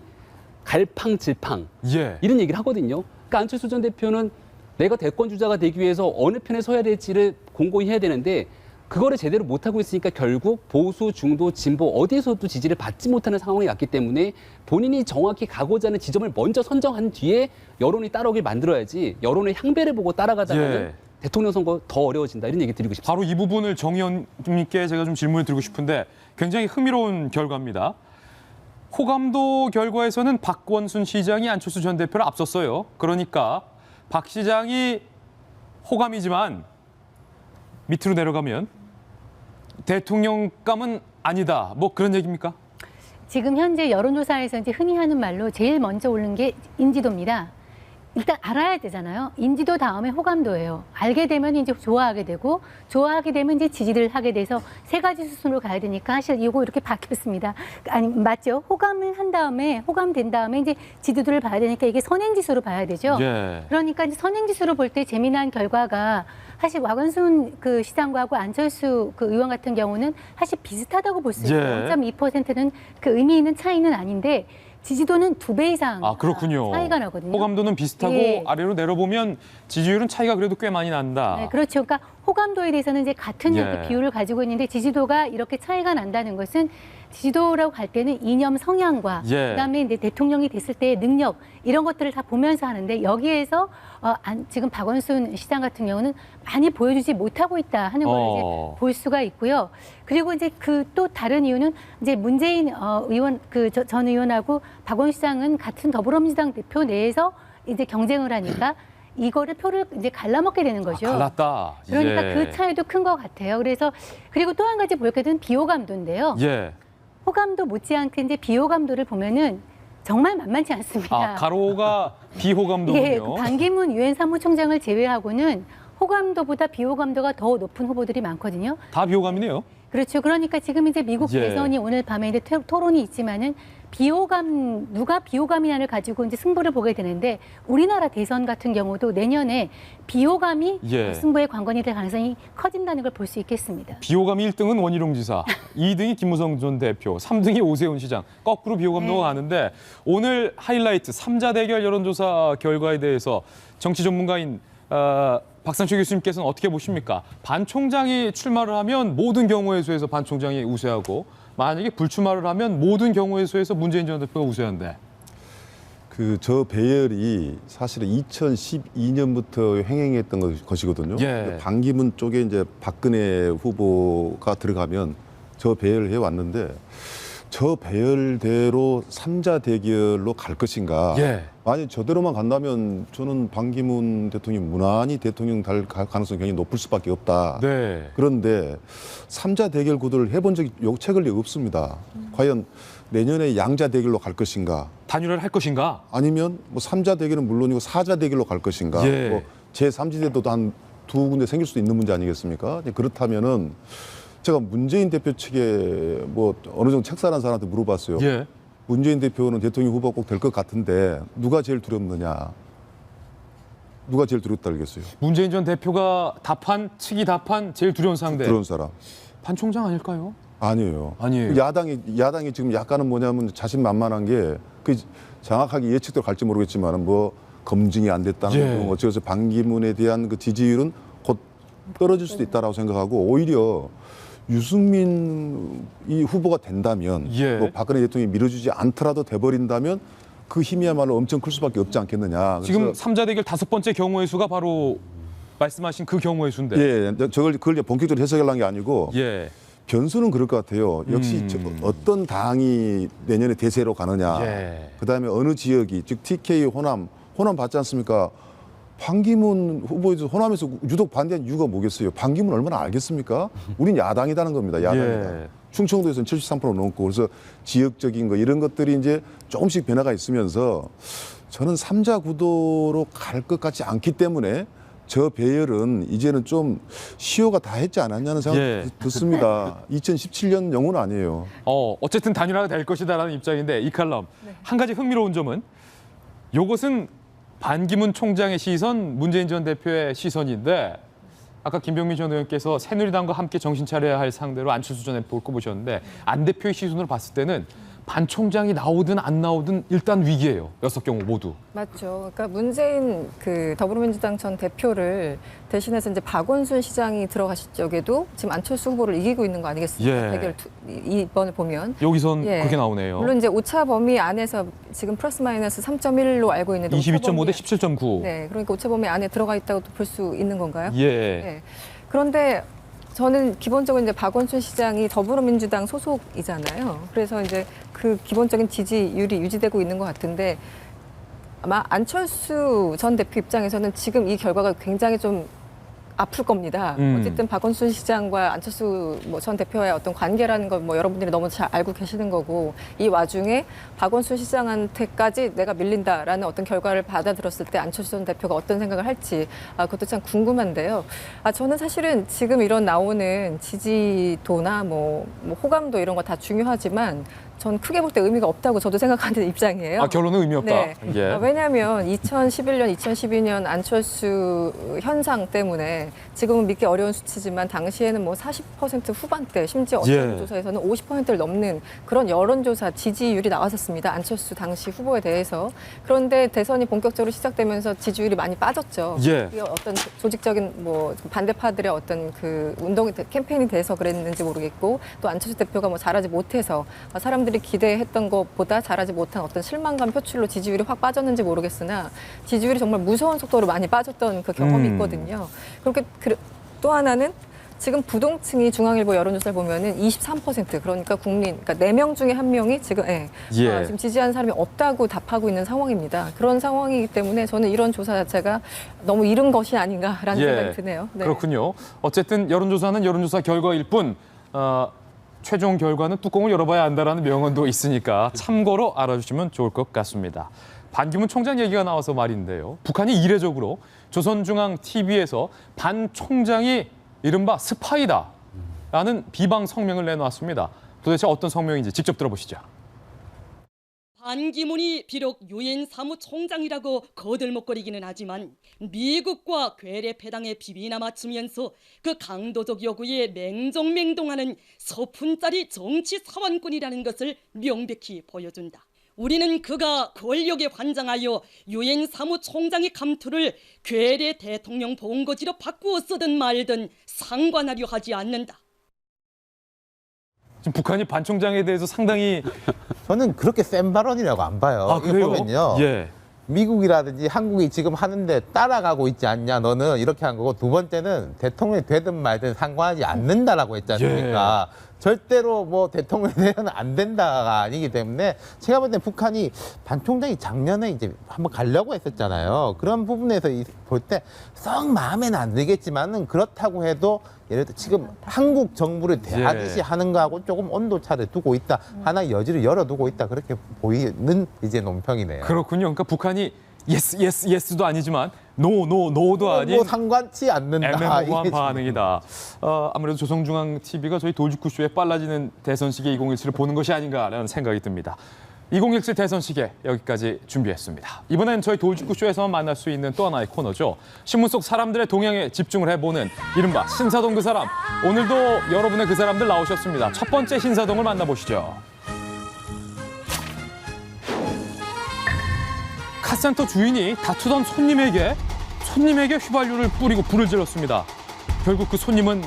갈팡질팡, 예. 이런 얘기를 하거든요. 그러니까 안철수 전 대표는 내가 대권 주자가 되기 위해서 어느 편에 서야 될지를 공고히 해야 되는데, 그거를 제대로 못하고 있으니까 결국 보수, 중도, 진보 어디에서도 지지를 받지 못하는 상황이 왔기 때문에 본인이 정확히 가고자 하는 지점을 먼저 선정한 뒤에 여론이 따라오길 만들어야지, 여론의 향배를 보고 따라가다가는 예. 대통령 선거 더 어려워진다, 이런 얘기 드리고 싶습니다. 바로 이 부분을 정 의원님께 제가 좀 질문을 드리고 싶은데, 굉장히 흥미로운 결과입니다. 호감도 결과에서는 박원순 시장이 안철수 전 대표를 앞섰어요. 그러니까 박 시장이 호감이지만 밑으로 내려가면 대통령감은 아니다, 뭐 그런 얘기입니까? 지금 현재 여론조사에서 이제 흔히 하는 말로 제일 먼저 오른 게 인지도입니다. 일단 알아야 되잖아요. 인지도 다음에 호감도예요. 알게 되면 이제 좋아하게 되고, 좋아하게 되면 이제 지지를 하게 돼서 세 가지 수순으로 가야 되니까 사실 이거 이렇게 바뀌었습니다. 아니, 맞죠? 호감을 한 다음에, 호감된 다음에 이제 지지도를 봐야 되니까 이게 선행지수로 봐야 되죠. 예. 그러니까 이제 선행지수로 볼 때 재미난 결과가 사실 박원순 그 시장과하고 안철수 그 의원 같은 경우는 사실 비슷하다고 볼 수 있어요. 예. 0.2%는 그 의미 있는 차이는 아닌데, 지지도는 2배 이상 그렇군요. 차이가 나거든요. 호감도는 비슷하고 예. 아래로 내려보면 지지율은 차이가 그래도 꽤 많이 난다. 네, 그렇죠. 그러니까 호감도에 대해서는 이제 같은 예. 이렇게 비율을 가지고 있는데, 지지도가 이렇게 차이가 난다는 것은 지지도라고 할 때는 이념 성향과 예. 그다음에 이제 대통령이 됐을 때의 능력, 이런 것들을 다 보면서 하는데, 여기에서 지금 박원순 시장 같은 경우는 많이 보여주지 못하고 있다 하는 걸 이제 볼 수가 있고요. 그리고 이제 그 또 다른 이유는 이제 문재인 의원 전 의원하고 박원순 시장은 같은 더불어민주당 대표 내에서 이제 경쟁을 하니까 이거를 표를 이제 갈라먹게 되는 거죠. 갈랐다. 그러니까 예. 그 차이도 큰 것 같아요. 그래서 그리고 또 한 가지 볼 게 되는 비호감도인데요. 예. 호감도 못지않게 이제 비호감도를 보면은 정말 만만치 않습니다. 아, 가로가 비호감도군요. 예, 그 반기문 유엔 사무총장을 제외하고는 호감도보다 비호감도가 더 높은 후보들이 많거든요. 다 비호감이네요. 그렇죠. 그러니까 지금 이제 미국 예. 대선이 오늘 밤에 이제 토론이 있지만은 누가 비호감이냐를 가지고 이제 승부를 보게 되는데 우리나라 대선 같은 경우도 내년에 비호감이 예. 승부의 관건이 될 가능성이 커진다는 걸 볼 수 있겠습니다. 비호감이 1등은 원희룡 지사, 2등이 김무성 전 대표, 3등이 오세훈 시장. 거꾸로 비호감도가 가는데 오늘 하이라이트 3자 대결 여론조사 결과에 대해서 정치 전문가인 박상철 교수님께서는 어떻게 보십니까? 반 총장이 출마를 하면 모든 경우의 수에서 반 총장이 우세하고 만약에 불출마를 하면 모든 경우의 수에서 문재인 전 대표가 우세한데. 저 배열이 사실은 2012년부터 횡행했던 것이거든요. 예. 반기문 쪽에 이제 박근혜 후보가 들어가면 저 배열을 해왔는데 저 배열대로 3자 대결로 갈 것인가. 예. 만약 저대로만 간다면 저는 반기문 대통령이 무난히 대통령 될 가능성이 굉장히 높을 수밖에 없다. 네. 그런데 3자 대결 구도를 해본 적이 최근에 없습니다. 과연 내년에 양자 대결로 갈 것인가. 단일화를 할 것인가? 아니면 뭐 3자 대결은 물론이고 4자 대결로 갈 것인가. 예. 뭐 제3지대도 한 두 군데 생길 수도 있는 문제 아니겠습니까? 그렇다면은 제가 문재인 대표 측에 뭐 어느 정도 책사한 사람한테 물어봤어요. 예. 문재인 대표는 대통령 후보가 꼭 될 것 같은데 누가 제일 두렵느냐? 누가 제일 두렵다 알겠어요? 문재인 전 대표가 측이 답한 제일 두려운 상대. 두려운 사람. 반 총장 아닐까요? 아니에요. 아니에요. 야당이 지금 약간은 뭐냐면 자신만만한 게 그 정확하게 예측대로 갈지 모르겠지만 뭐 검증이 안 됐다는 예. 거 어쩌서 반기문에 대한 그 지지율은 곧 떨어질 수도 있다라고 생각하고 오히려 유승민 이 후보가 된다면 예. 뭐 박근혜 대통령이 밀어주지 않더라도 돼버린다면 그 힘이야말로 엄청 클 수밖에 없지 않겠느냐. 지금 3자 대결 5번째 경우의 수가 바로 말씀하신 그 경우의 수인데. 예, 그걸 이제 본격적으로 해석하려는 게 아니고 예. 변수는 그럴 것 같아요. 역시 어떤 당이 내년에 대세로 가느냐. 예. 그다음에 어느 지역이 즉 TK 호남 받지 않습니까? 반기문 후보에서 호남에서 유독 반대한 이유가 뭐겠어요? 반기문 얼마나 알겠습니까? 우린 야당이라는 겁니다. 야당이다. 예. 충청도에서는 73% 넘고 그래서 지역적인 거 이런 것들이 이제 조금씩 변화가 있으면서 저는 3자 구도로 갈 것 같지 않기 때문에 저 배열은 이제는 좀 시효가 다 했지 않았냐는 생각이 예. 듣습니다. 2017년 영혼 아니에요. 어쨌든 단일화가 될 것이다라는 입장인데 이 칼럼 한 가지 흥미로운 점은 이것은 반기문 총장의 시선, 문재인 전 대표의 시선인데 아까 김병민 전 의원께서 새누리당과 함께 정신 차려야 할 상대로 안철수 전 대표 꼽으셨는데 안 대표의 시선으로 봤을 때는 반 총장이 나오든 안 나오든 일단 위기예요. 6경우 모두. 맞죠. 그러니까 문재인 더불어민주당 전 대표를 대신해서 이제 박원순 시장이 들어가실 적에도 지금 안철수 후보를 이기고 있는 거 아니겠습니까? 예. 대결 이번을 보면. 여기선 예. 그게 나오네요. 물론 이제 오차 범위 안에서 지금 플러스 마이너스 3.1로 알고 있는데 22.5 대 17.9. 네, 그러니까 오차 범위 안에 들어가 있다고 볼 수 있는 건가요? 예. 네. 그런데 저는 기본적으로 이제 박원순 시장이 더불어민주당 소속이잖아요. 그래서 이제 그 기본적인 지지율이 유지되고 있는 것 같은데 아마 안철수 전 대표 입장에서는 지금 이 결과가 굉장히 좀 아플 겁니다. 어쨌든 박원순 시장과 안철수 전 대표의 어떤 관계라는 걸 여러분들이 너무 잘 알고 계시는 거고 이 와중에 박원순 시장한테까지 내가 밀린다라는 어떤 결과를 받아들였을 때 안철수 전 대표가 어떤 생각을 할지 그것도 참 궁금한데요. 저는 사실은 지금 이런 나오는 지지도나 호감도 이런 거 다 중요하지만 전 크게 볼 때 의미가 없다고 저도 생각하는 입장이에요. 결론은 의미 없다. 네. 예. 왜냐하면 2011년, 2012년 안철수 현상 때문에 지금은 믿기 어려운 수치지만 당시에는 40% 후반대, 심지어 어떤 예. 조사에서는 50%를 넘는 그런 여론조사 지지율이 나왔었습니다. 안철수 당시 후보에 대해서. 그런데 대선이 본격적으로 시작되면서 지지율이 많이 빠졌죠. 예. 이게 어떤 조직적인 반대파들의 어떤 그 운동 캠페인이 돼서 그랬는지 모르겠고 또 안철수 대표가 잘하지 못해서 사람들이 기대했던 것보다 잘하지 못한 어떤 실망감 표출로 지지율이 확 빠졌는지 모르겠으나 지지율이 정말 무서운 속도로 많이 빠졌던 그 경험이 있거든요. 그렇게 또 하나는 지금 부동층이 중앙일보 여론조사를 보면은 23% 그러니까 국민 그러니까 4명 중에 1명이 지금 지금 지지하는 사람이 없다고 답하고 있는 상황입니다. 그런 상황이기 때문에 저는 이런 조사 자체가 너무 이른 것이 아닌가라는 생각이 드네요. 네. 그렇군요. 어쨌든 여론조사는 여론조사 결과일 뿐 최종 결과는 뚜껑을 열어봐야 한다라는 명언도 있으니까 참고로 알아주시면 좋을 것 같습니다. 반기문 총장 얘기가 나와서 말인데요. 북한이 이례적으로 조선중앙TV에서 반 총장이 이른바 스파이다라는 비방 성명을 내놓았습니다. 도대체 어떤 성명인지 직접 들어보시죠. 반기문이 비록 유엔 사무총장이라고 거들먹거리기는 하지만 미국과 괴뢰 패당에 비비나 맞추면서 그 강도적 요구에 맹정맹동하는 서푼짜리 정치 사원꾼이라는 것을 명백히 보여준다. 우리는 그가 권력에 환장하여 유엔 사무총장의 감투를 괴뢰 대통령 본거지로 바꾸어 쓰든 말든 상관하려 하지 않는다. 지금 북한이 반 총장에 대해서 상당히 저는 그렇게 센 발언이라고 안 봐요. 아, 이거 그래요? 보면요. 예. 미국이라든지 한국이 지금 하는데 따라가고 있지 않냐, 너는 이렇게 한 거고, 두 번째는 대통령이 되든 말든 상관하지 않는다라고 했지 않습니까? 절대로 뭐 대통령이 되면 안 된다가 아니기 때문에 제가 볼 때 북한이 반 총장이 작년에 이제 한번 가려고 했었잖아요. 그런 부분에서 볼 때 썩 마음에는 안 들겠지만은 그렇다고 해도 예를 들어 지금 한국 정부를 대하듯이 하는 거하고 조금 온도차를 두고 있다. 하나 여지를 열어두고 있다. 그렇게 보이는 이제 논평이네요. 그렇군요. 그러니까 북한이 예스도 아니지만 노도 아닌 뭐 상관치 않는다. 애매모호한 반응이다. 아무래도 조선중앙TV가 저희 돌직구쇼에 빨라지는 대선시계 2017을 보는 것이 아닌가라는 생각이 듭니다. 2017 대선시계 여기까지 준비했습니다. 이번엔 저희 돌직구쇼에서만 만날 수 있는 또 하나의 코너죠. 신문 속 사람들의 동향에 집중을 해보는 이른바 신사동 그 사람. 오늘도 여러분의 그 사람들 나오셨습니다. 첫 번째 신사동을 만나보시죠. 카센터 주인이 다투던 손님에게 휘발유를 뿌리고 불을 질렀습니다. 결국 그 손님은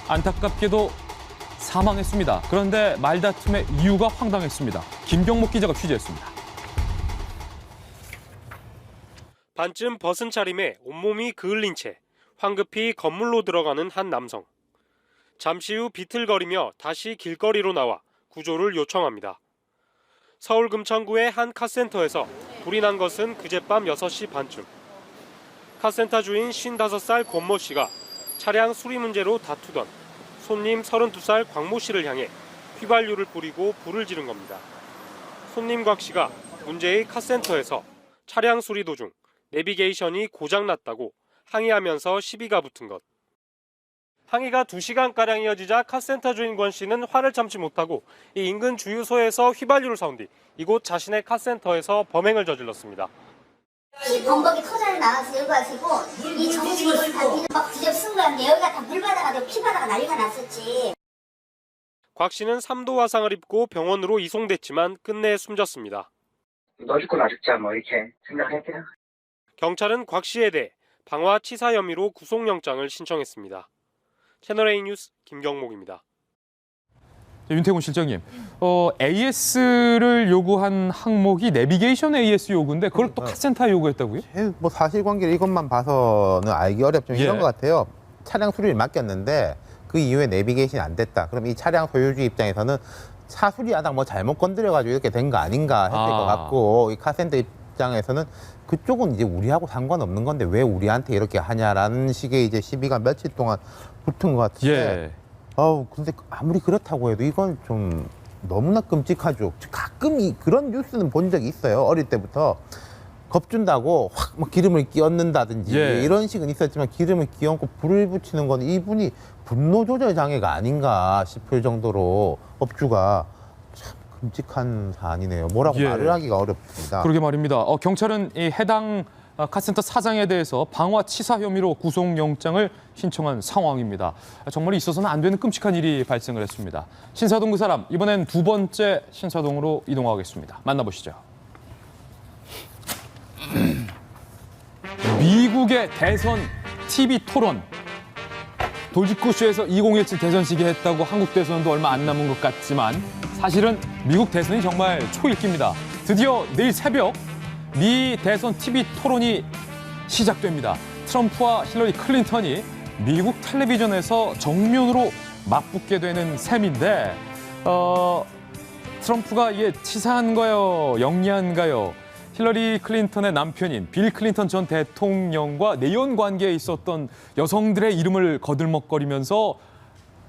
안타깝게도 사망했습니다. 그런데 말다툼의 이유가 황당했습니다. 김경목 기자가 취재했습니다. 반쯤 벗은 차림에 온몸이 그을린 채 황급히 건물로 들어가는 한 남성. 잠시 후 비틀거리며 다시 길거리로 나와 구조를 요청합니다. 서울 금천구의 한 카센터에서 불이 난 것은 그젯밤 6시 반쯤. 카센터 주인 55살 권모 씨가 차량 수리 문제로 다투던 손님 32살 광모 씨를 향해 휘발유를 뿌리고 불을 지른 겁니다. 손님 곽 씨가 문제의 카센터에서 차량 수리 도중 내비게이션이 고장났다고 항의하면서 시비가 붙은 것. 항의가 2시간가량 이어지자 카센터 주인 권 씨는 화를 참지 못하고 이 인근 주유소에서 휘발유를 사온 뒤 이곳 자신의 카센터에서 범행을 저질렀습니다. 이 범벅이 터져서 나와서 여기 와시고 이 정식을 다 막 뒤집쓴 거였는데 여기가 다 물바다가 피바다가 난리가 났었지. 곽 씨는 3도 화상을 입고 병원으로 이송됐지만 끝내 숨졌습니다. 너 죽고 나 죽자 뭐 이렇게 생각할게요. 경찰은 곽 씨에 대해 방화 치사 혐의로 구속영장을 신청했습니다. 채널A 뉴스 김경목입니다. 윤태곤 실장님, AS를 요구한 항목이 내비게이션 AS 요구인데 그걸 또 카센터 요구했다고요? 뭐 사실관계를 이것만 봐서는 알기 어렵지만 이런 것 같아요. 차량 수리를 맡겼는데 그 이후에 내비게이션이 안 됐다. 그럼 이 차량 소유주 입장에서는 차 수리하다가 뭐 잘못 건드려가지고 이렇게 된 거 아닌가 했을 것 같고, 이 카센터 입장에서는 그쪽은 이제 우리하고 상관없는 건데 왜 우리한테 이렇게 하냐라는 식의 이제 시비가 며칠 동안 붙은 것 같은데. 근데 아무리 그렇다고 해도 이건 좀 너무나 끔찍하죠. 가끔 그런 뉴스는 본 적이 있어요. 어릴 때부터 겁준다고 확 막 기름을 끼얹는다든지 이런 식은 있었지만 기름을 끼얹고 불을 붙이는 건 이분이 분노 조절 장애가 아닌가 싶을 정도로 업주가 참 끔찍한 사안이네요. 뭐라고 말을 하기가 어렵습니다. 그러게 말입니다. 경찰은 이 해당 카센터 사장에 대해서 방화 치사 혐의로 구속영장을 신청한 상황입니다. 정말 있어서는 안 되는 끔찍한 일이 발생을 했습니다. 신사동 그 사람, 이번엔 두 번째 신사동으로 이동하겠습니다. 만나보시죠. 미국의 대선 TV 토론. 돌직구쇼에서 2017 대선 시기했다고 한국 대선도 얼마 안 남은 것 같지만 사실은 미국 대선이 정말 초읽기입니다. 드디어 내일 새벽 미 대선 TV 토론이 시작됩니다. 트럼프와 힐러리 클린턴이 미국 텔레비전에서 정면으로 맞붙게 되는 셈인데 트럼프가 이게 치사한가요? 영리한가요? 힐러리 클린턴의 남편인 빌 클린턴 전 대통령과 내연 관계에 있었던 여성들의 이름을 거들먹거리면서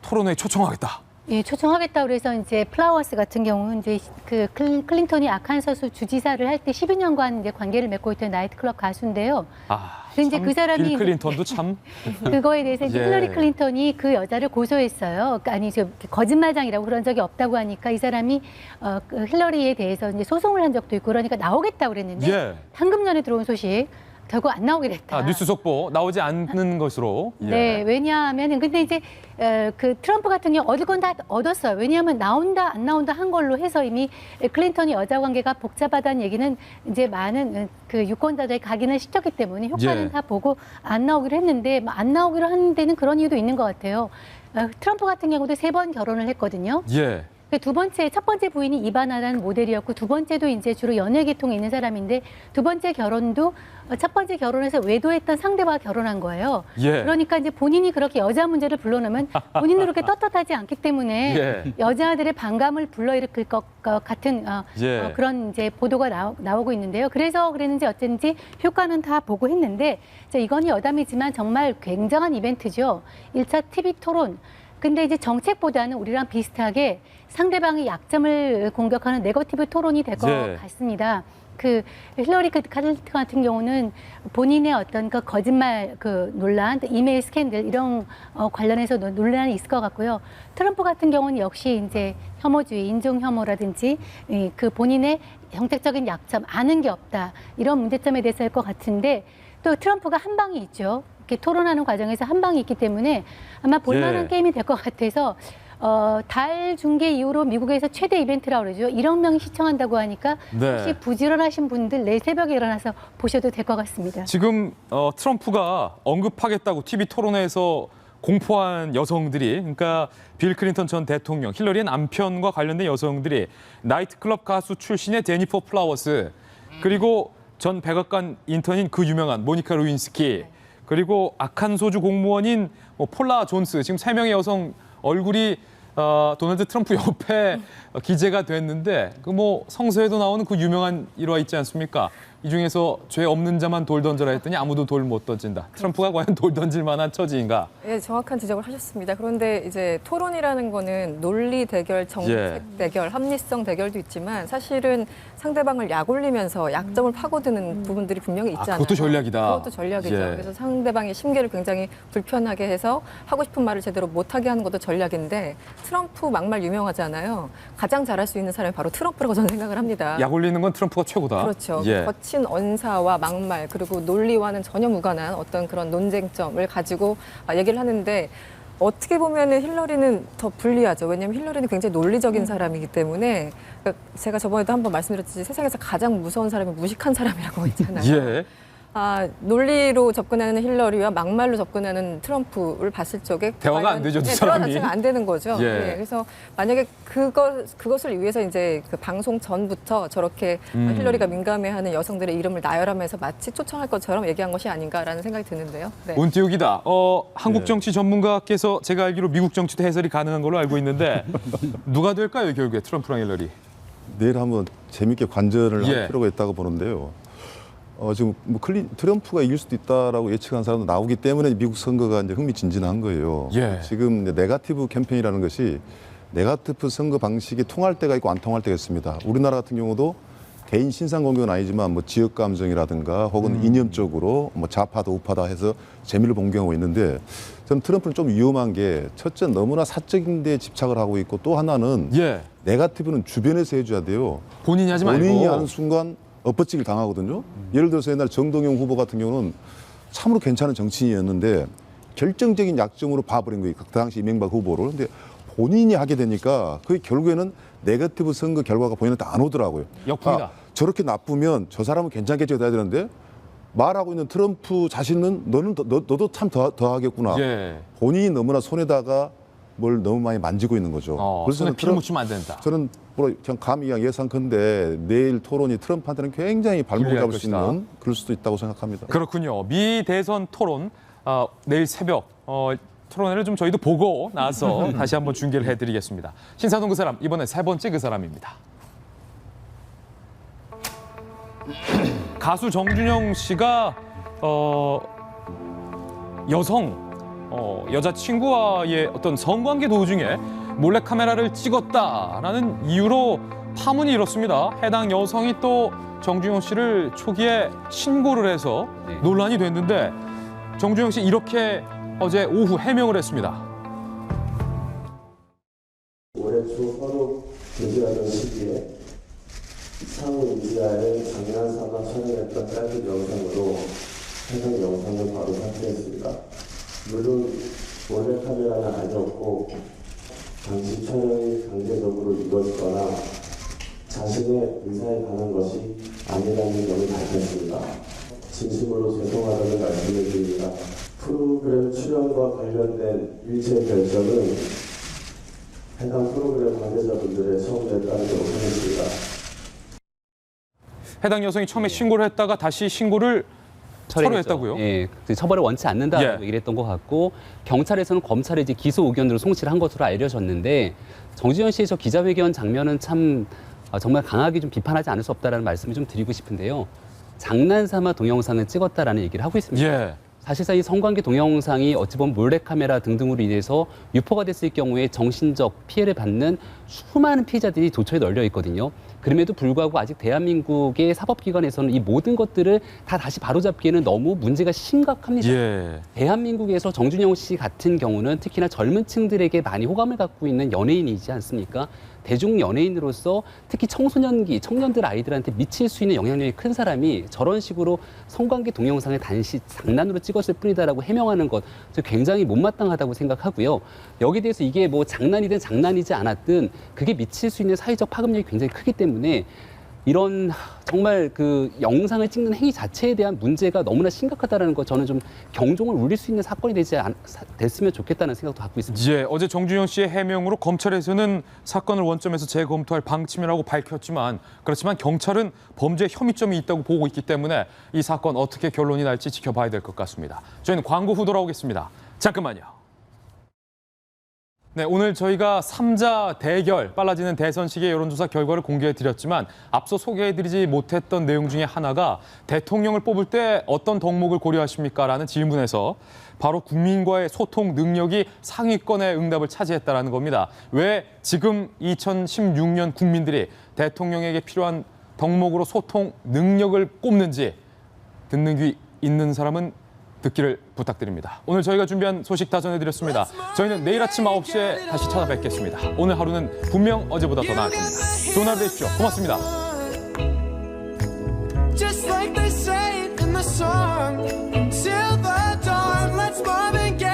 토론회에 초청하겠다. 예, 초청하겠다 그래서 이제 플라워스 같은 경우는 이제 그 클린턴이 아칸서스 주지사를 할 때 12년간 이제 관계를 맺고 있던 나이트클럽 가수인데요. 근데 이제 그 사람이 빌 클린턴도 참 그거에 대해서 이제 예. 힐러리 클린턴이 그 여자를 고소했어요. 아니 저 거짓말장이라고 그런 적이 없다고 하니까 이 사람이 그 힐러리에 대해서 이제 소송을 한 적도 있고 그러니까 나오겠다 그랬는데 예. 방금 전에 들어온 소식 결국 안 나오게 됐다. 뉴스 속보 나오지 않는 것으로. 예. 네, 왜냐하면 근데 이제 그 트럼프 같은 경우 얻을 건 다 얻었어요. 왜냐하면 나온다 안 나온다 한 걸로 해서 이미 클린턴이 여자 관계가 복잡하다는 얘기는 이제 많은 그 유권자들의 각인을 시켰기 때문에 효과는 예. 다 보고 안 나오기로 했는데 안 나오기로 하는 데는 그런 이유도 있는 것 같아요. 트럼프 같은 경우도 3번 결혼을 했거든요. 예. 첫 번째 부인이 이바나라는 모델이었고 두 번째도 이제 주로 연애 계통에 있는 사람인데 두 번째 결혼도 첫 번째 결혼에서 외도했던 상대와 결혼한 거예요. 예. 그러니까 이제 본인이 그렇게 여자 문제를 불러놓으면 본인도 그렇게 떳떳하지 않기 때문에 예. 여자들의 반감을 불러일으킬 것 같은 예. 그런 이제 보도가 나오고 있는데요. 그래서 그랬는지 어쨌든지 효과는 다 보고 했는데 이건이 여담이지만 정말 굉장한 이벤트죠. 1차 TV 토론. 근데 이제 정책보다는 우리랑 비슷하게 상대방의 약점을 공격하는 네거티브 토론이 될 것 예. 같습니다. 그 힐러리 클린턴 같은 경우는 본인의 어떤 그 거짓말 그 논란, 이메일 스캔들 이런 관련해서 논란이 있을 것 같고요. 트럼프 같은 경우는 역시 이제 혐오주의, 인종 혐오라든지 그 본인의 정책적인 약점, 아는 게 없다 이런 문제점에 대해서 할 것 같은데 또 트럼프가 한 방이 있죠. 이렇게 토론하는 과정에서 한 방이 있기 때문에 아마 볼만한 예. 게임이 될 것 같아서 달 중계 이후로 미국에서 최대 이벤트라고 그러죠. 1억 명이 시청한다고 하니까 네. 혹시 부지런하신 분들 내일 새벽에 일어나서 보셔도 될 것 같습니다. 지금 트럼프가 언급하겠다고 TV 토론회에서 공포한 여성들이 그러니까 빌 클린턴 전 대통령, 힐러리의 남편과 관련된 여성들이 나이트클럽 가수 출신의 제니퍼 플라워스 그리고 전 백악관 인턴인 그 유명한 모니카 루인스키 그리고 아칸소주 공무원인 폴라 존스 지금 3명의 여성 얼굴이 도널드 트럼프 옆에 기재가 됐는데 그 성서에도 나오는 그 유명한 일화 있지 않습니까? 이 중에서 죄 없는 자만 돌 던져라 했더니 아무도 돌 못 던진다. 트럼프가 과연 돌 던질 만한 처지인가? 예, 정확한 지적을 하셨습니다. 그런데 이제 토론이라는 거는 논리 대결, 정책 예. 대결, 합리성 대결도 있지만 사실은 상대방을 약올리면서 약점을 파고드는 부분들이 분명히 있잖아요. 그것도 전략이다. 그것도 전략이죠. 예. 그래서 상대방의 심계를 굉장히 불편하게 해서 하고 싶은 말을 제대로 못하게 하는 것도 전략인데 트럼프 막말 유명하잖아요. 가장 잘할 수 있는 사람이 바로 트럼프라고 저는 생각을 합니다. 약 올리는 건 트럼프가 최고다. 그렇죠. 예. 거친 언사와 막말 그리고 논리와는 전혀 무관한 어떤 그런 논쟁점을 가지고 얘기를 하는데 어떻게 보면은 힐러리는 더 불리하죠. 왜냐하면 힐러리는 굉장히 논리적인 사람이기 때문에 그러니까 제가 저번에도 한번 말씀드렸듯이 세상에서 가장 무서운 사람이 무식한 사람이라고 있잖아요. 예. 논리로 접근하는 힐러리와 막말로 접근하는 트럼프를 봤을 적에 대화가 안 되죠, 두 대화 사람이. 자체가 안 되는 거죠. 예. 그래서 만약에 그것을 위해서 이제 그 방송 전부터 저렇게 힐러리가 민감해하는 여성들의 이름을 나열하면서 마치 초청할 것처럼 얘기한 것이 아닌가라는 생각이 드는데요. 네. 운띄우기다. 한국 정치 전문가께서 제가 알기로 미국 정치도 해설이 가능한 걸로 알고 있는데 누가 될까요, 결국에 트럼프랑 힐러리? 내일 한번 재밌게 관전을 예. 할 필요가 있다고 보는데요. 지금 트럼프가 이길 수도 있다라고 예측한 사람도 나오기 때문에 미국 선거가 이제 흥미진진한 거예요. 예. 지금 이제 네거티브 캠페인이라는 것이 네거티브 선거 방식이 통할 때가 있고 안 통할 때가 있습니다. 우리나라 같은 경우도 개인 신상 공격은 아니지만 지역 감정이라든가 혹은 이념적으로 좌파다 우파다 해서 재미를 본 경우가 있는데 저는 트럼프는 좀 위험한 게 첫째 너무나 사적인 데 집착을 하고 있고 또 하나는 예. 네거티브는 주변에서 해줘야 돼요. 본인이 하지 말고. 본인이 하는 순간 엎어치기를 당하거든요. 예를 들어서 옛날 정동영 후보 같은 경우는 참으로 괜찮은 정치인이었는데 결정적인 약점으로 봐버린 거예요. 그 당시 이명박 후보를. 근데 본인이 하게 되니까 그게 결국에는 네거티브 선거 결과가 본인한테 안 오더라고요. 역풍이다. 저렇게 나쁘면 저 사람은 괜찮겠지 해야 되는데 말하고 있는 트럼프 자신은 너도 참 더 하겠구나. 예. 본인이 너무나 손에다가 뭘 너무 많이 만지고 있는 거죠. 손에 피를 묻히면 안 된다. 저는 그냥 감히 그냥 예상컨대 내일 토론이 트럼프한테는 굉장히 발목을 잡을 수 있는 그럴 수도 있다고 생각합니다. 그렇군요. 미 대선 토론 내일 새벽 토론회를 좀 저희도 보고 나서 다시 한번 중계를 해드리겠습니다. 신사동 그 사람, 이번엔 세 번째 그 사람입니다. 가수 정준영 씨가 여자친구와의 어떤 성관계 도중에 몰래카메라를 찍었다라는 이유로 파문이 일었습니다. 해당 여성이 또 정준영 씨를 초기에 신고를 해서 논란이 됐는데 정준영 씨 이렇게 어제 오후 해명을 했습니다. 올해 초 서로 교제하던 시기에 상호 인지하에 장난삼아 촬영했던 짧은 영상으로 해당 영상을 바로 삭제했습니다. 물론 몰래카메라는 아니었고 당시 촬영이 강제적으로 이루어지거나 자신의 의사에 관한 것이 아니라는 점을 밝혔습니다. 진심으로 죄송하다는 말씀을 드립니다. 프로그램 출연과 관련된 일체 결정은 해당 프로그램 관계자분들의 처음에 따르게 오픈했습니다. 해당 여성이 처음에 신고를 했다가 다시 신고를 철회했다고요? 예, 처벌을 원치 않는다고 얘기를 했던 것 같고 경찰에서는 검찰에 이제 기소 의견으로 송치를 한 것으로 알려졌는데 정준영 씨의 저 기자회견 장면은 참 정말 강하게 좀 비판하지 않을 수 없다라는 말씀을 좀 드리고 싶은데요. 장난삼아 동영상을 찍었다라는 얘기를 하고 있습니다. 사실상 이 성관계 동영상이 어찌 보면 몰래카메라 등등으로 인해서 유포가 됐을 경우에 정신적 피해를 받는 수많은 피해자들이 도처에 널려 있거든요. 그럼에도 불구하고 아직 대한민국의 사법기관에서는 이 모든 것들을 다 다시 바로잡기에는 너무 문제가 심각합니다. 대한민국에서 정준영 씨 같은 경우는 특히나 젊은 층들에게 많이 호감을 갖고 있는 연예인이지 않습니까? 대중 연예인으로서 특히 청소년기, 청년들 아이들한테 미칠 수 있는 영향력이 큰 사람이 저런 식으로 성관계 동영상을 단시 장난으로 찍었을 뿐이다라고 해명하는 것, 저 굉장히 못마땅하다고 생각하고요. 여기에 대해서 이게 뭐 장난이든 장난이지 않았든 그게 미칠 수 있는 사회적 파급력이 굉장히 크기 때문에 이런 정말 그 영상을 찍는 행위 자체에 대한 문제가 너무나 심각하다는 거 저는 좀 경종을 울릴 수 있는 사건이 됐으면 좋겠다는 생각도 갖고 있습니다. 어제 정준영 씨의 해명으로 검찰에서는 사건을 원점에서 재검토할 방침이라고 밝혔지만 그렇지만 경찰은 범죄 혐의점이 있다고 보고 있기 때문에 이 사건 어떻게 결론이 날지 지켜봐야 될 것 같습니다. 저희는 광고 후 돌아오겠습니다. 잠깐만요. 네, 오늘 저희가 3자 대결, 빨라지는 대선 시기의 여론조사 결과를 공개해드렸지만 앞서 소개해드리지 못했던 내용 중에 하나가 대통령을 뽑을 때 어떤 덕목을 고려하십니까? 라는 질문에서 바로 국민과의 소통 능력이 상위권의 응답을 차지했다는 겁니다. 왜 지금 2016년 국민들이 대통령에게 필요한 덕목으로 소통 능력을 꼽는지 듣는 귀 있는 사람은 듣기를 부탁드립니다. 오늘 저희가 준비한 소식 다 전해드렸습니다. 저희는 내일 아침 9시에 다시 찾아뵙겠습니다. 오늘 하루는 분명 어제보다 더 나을 겁니다. 좋은 하루 되십시오. 고맙습니다. Just like they say in the song, till the dawn, let's Marvin Gaye.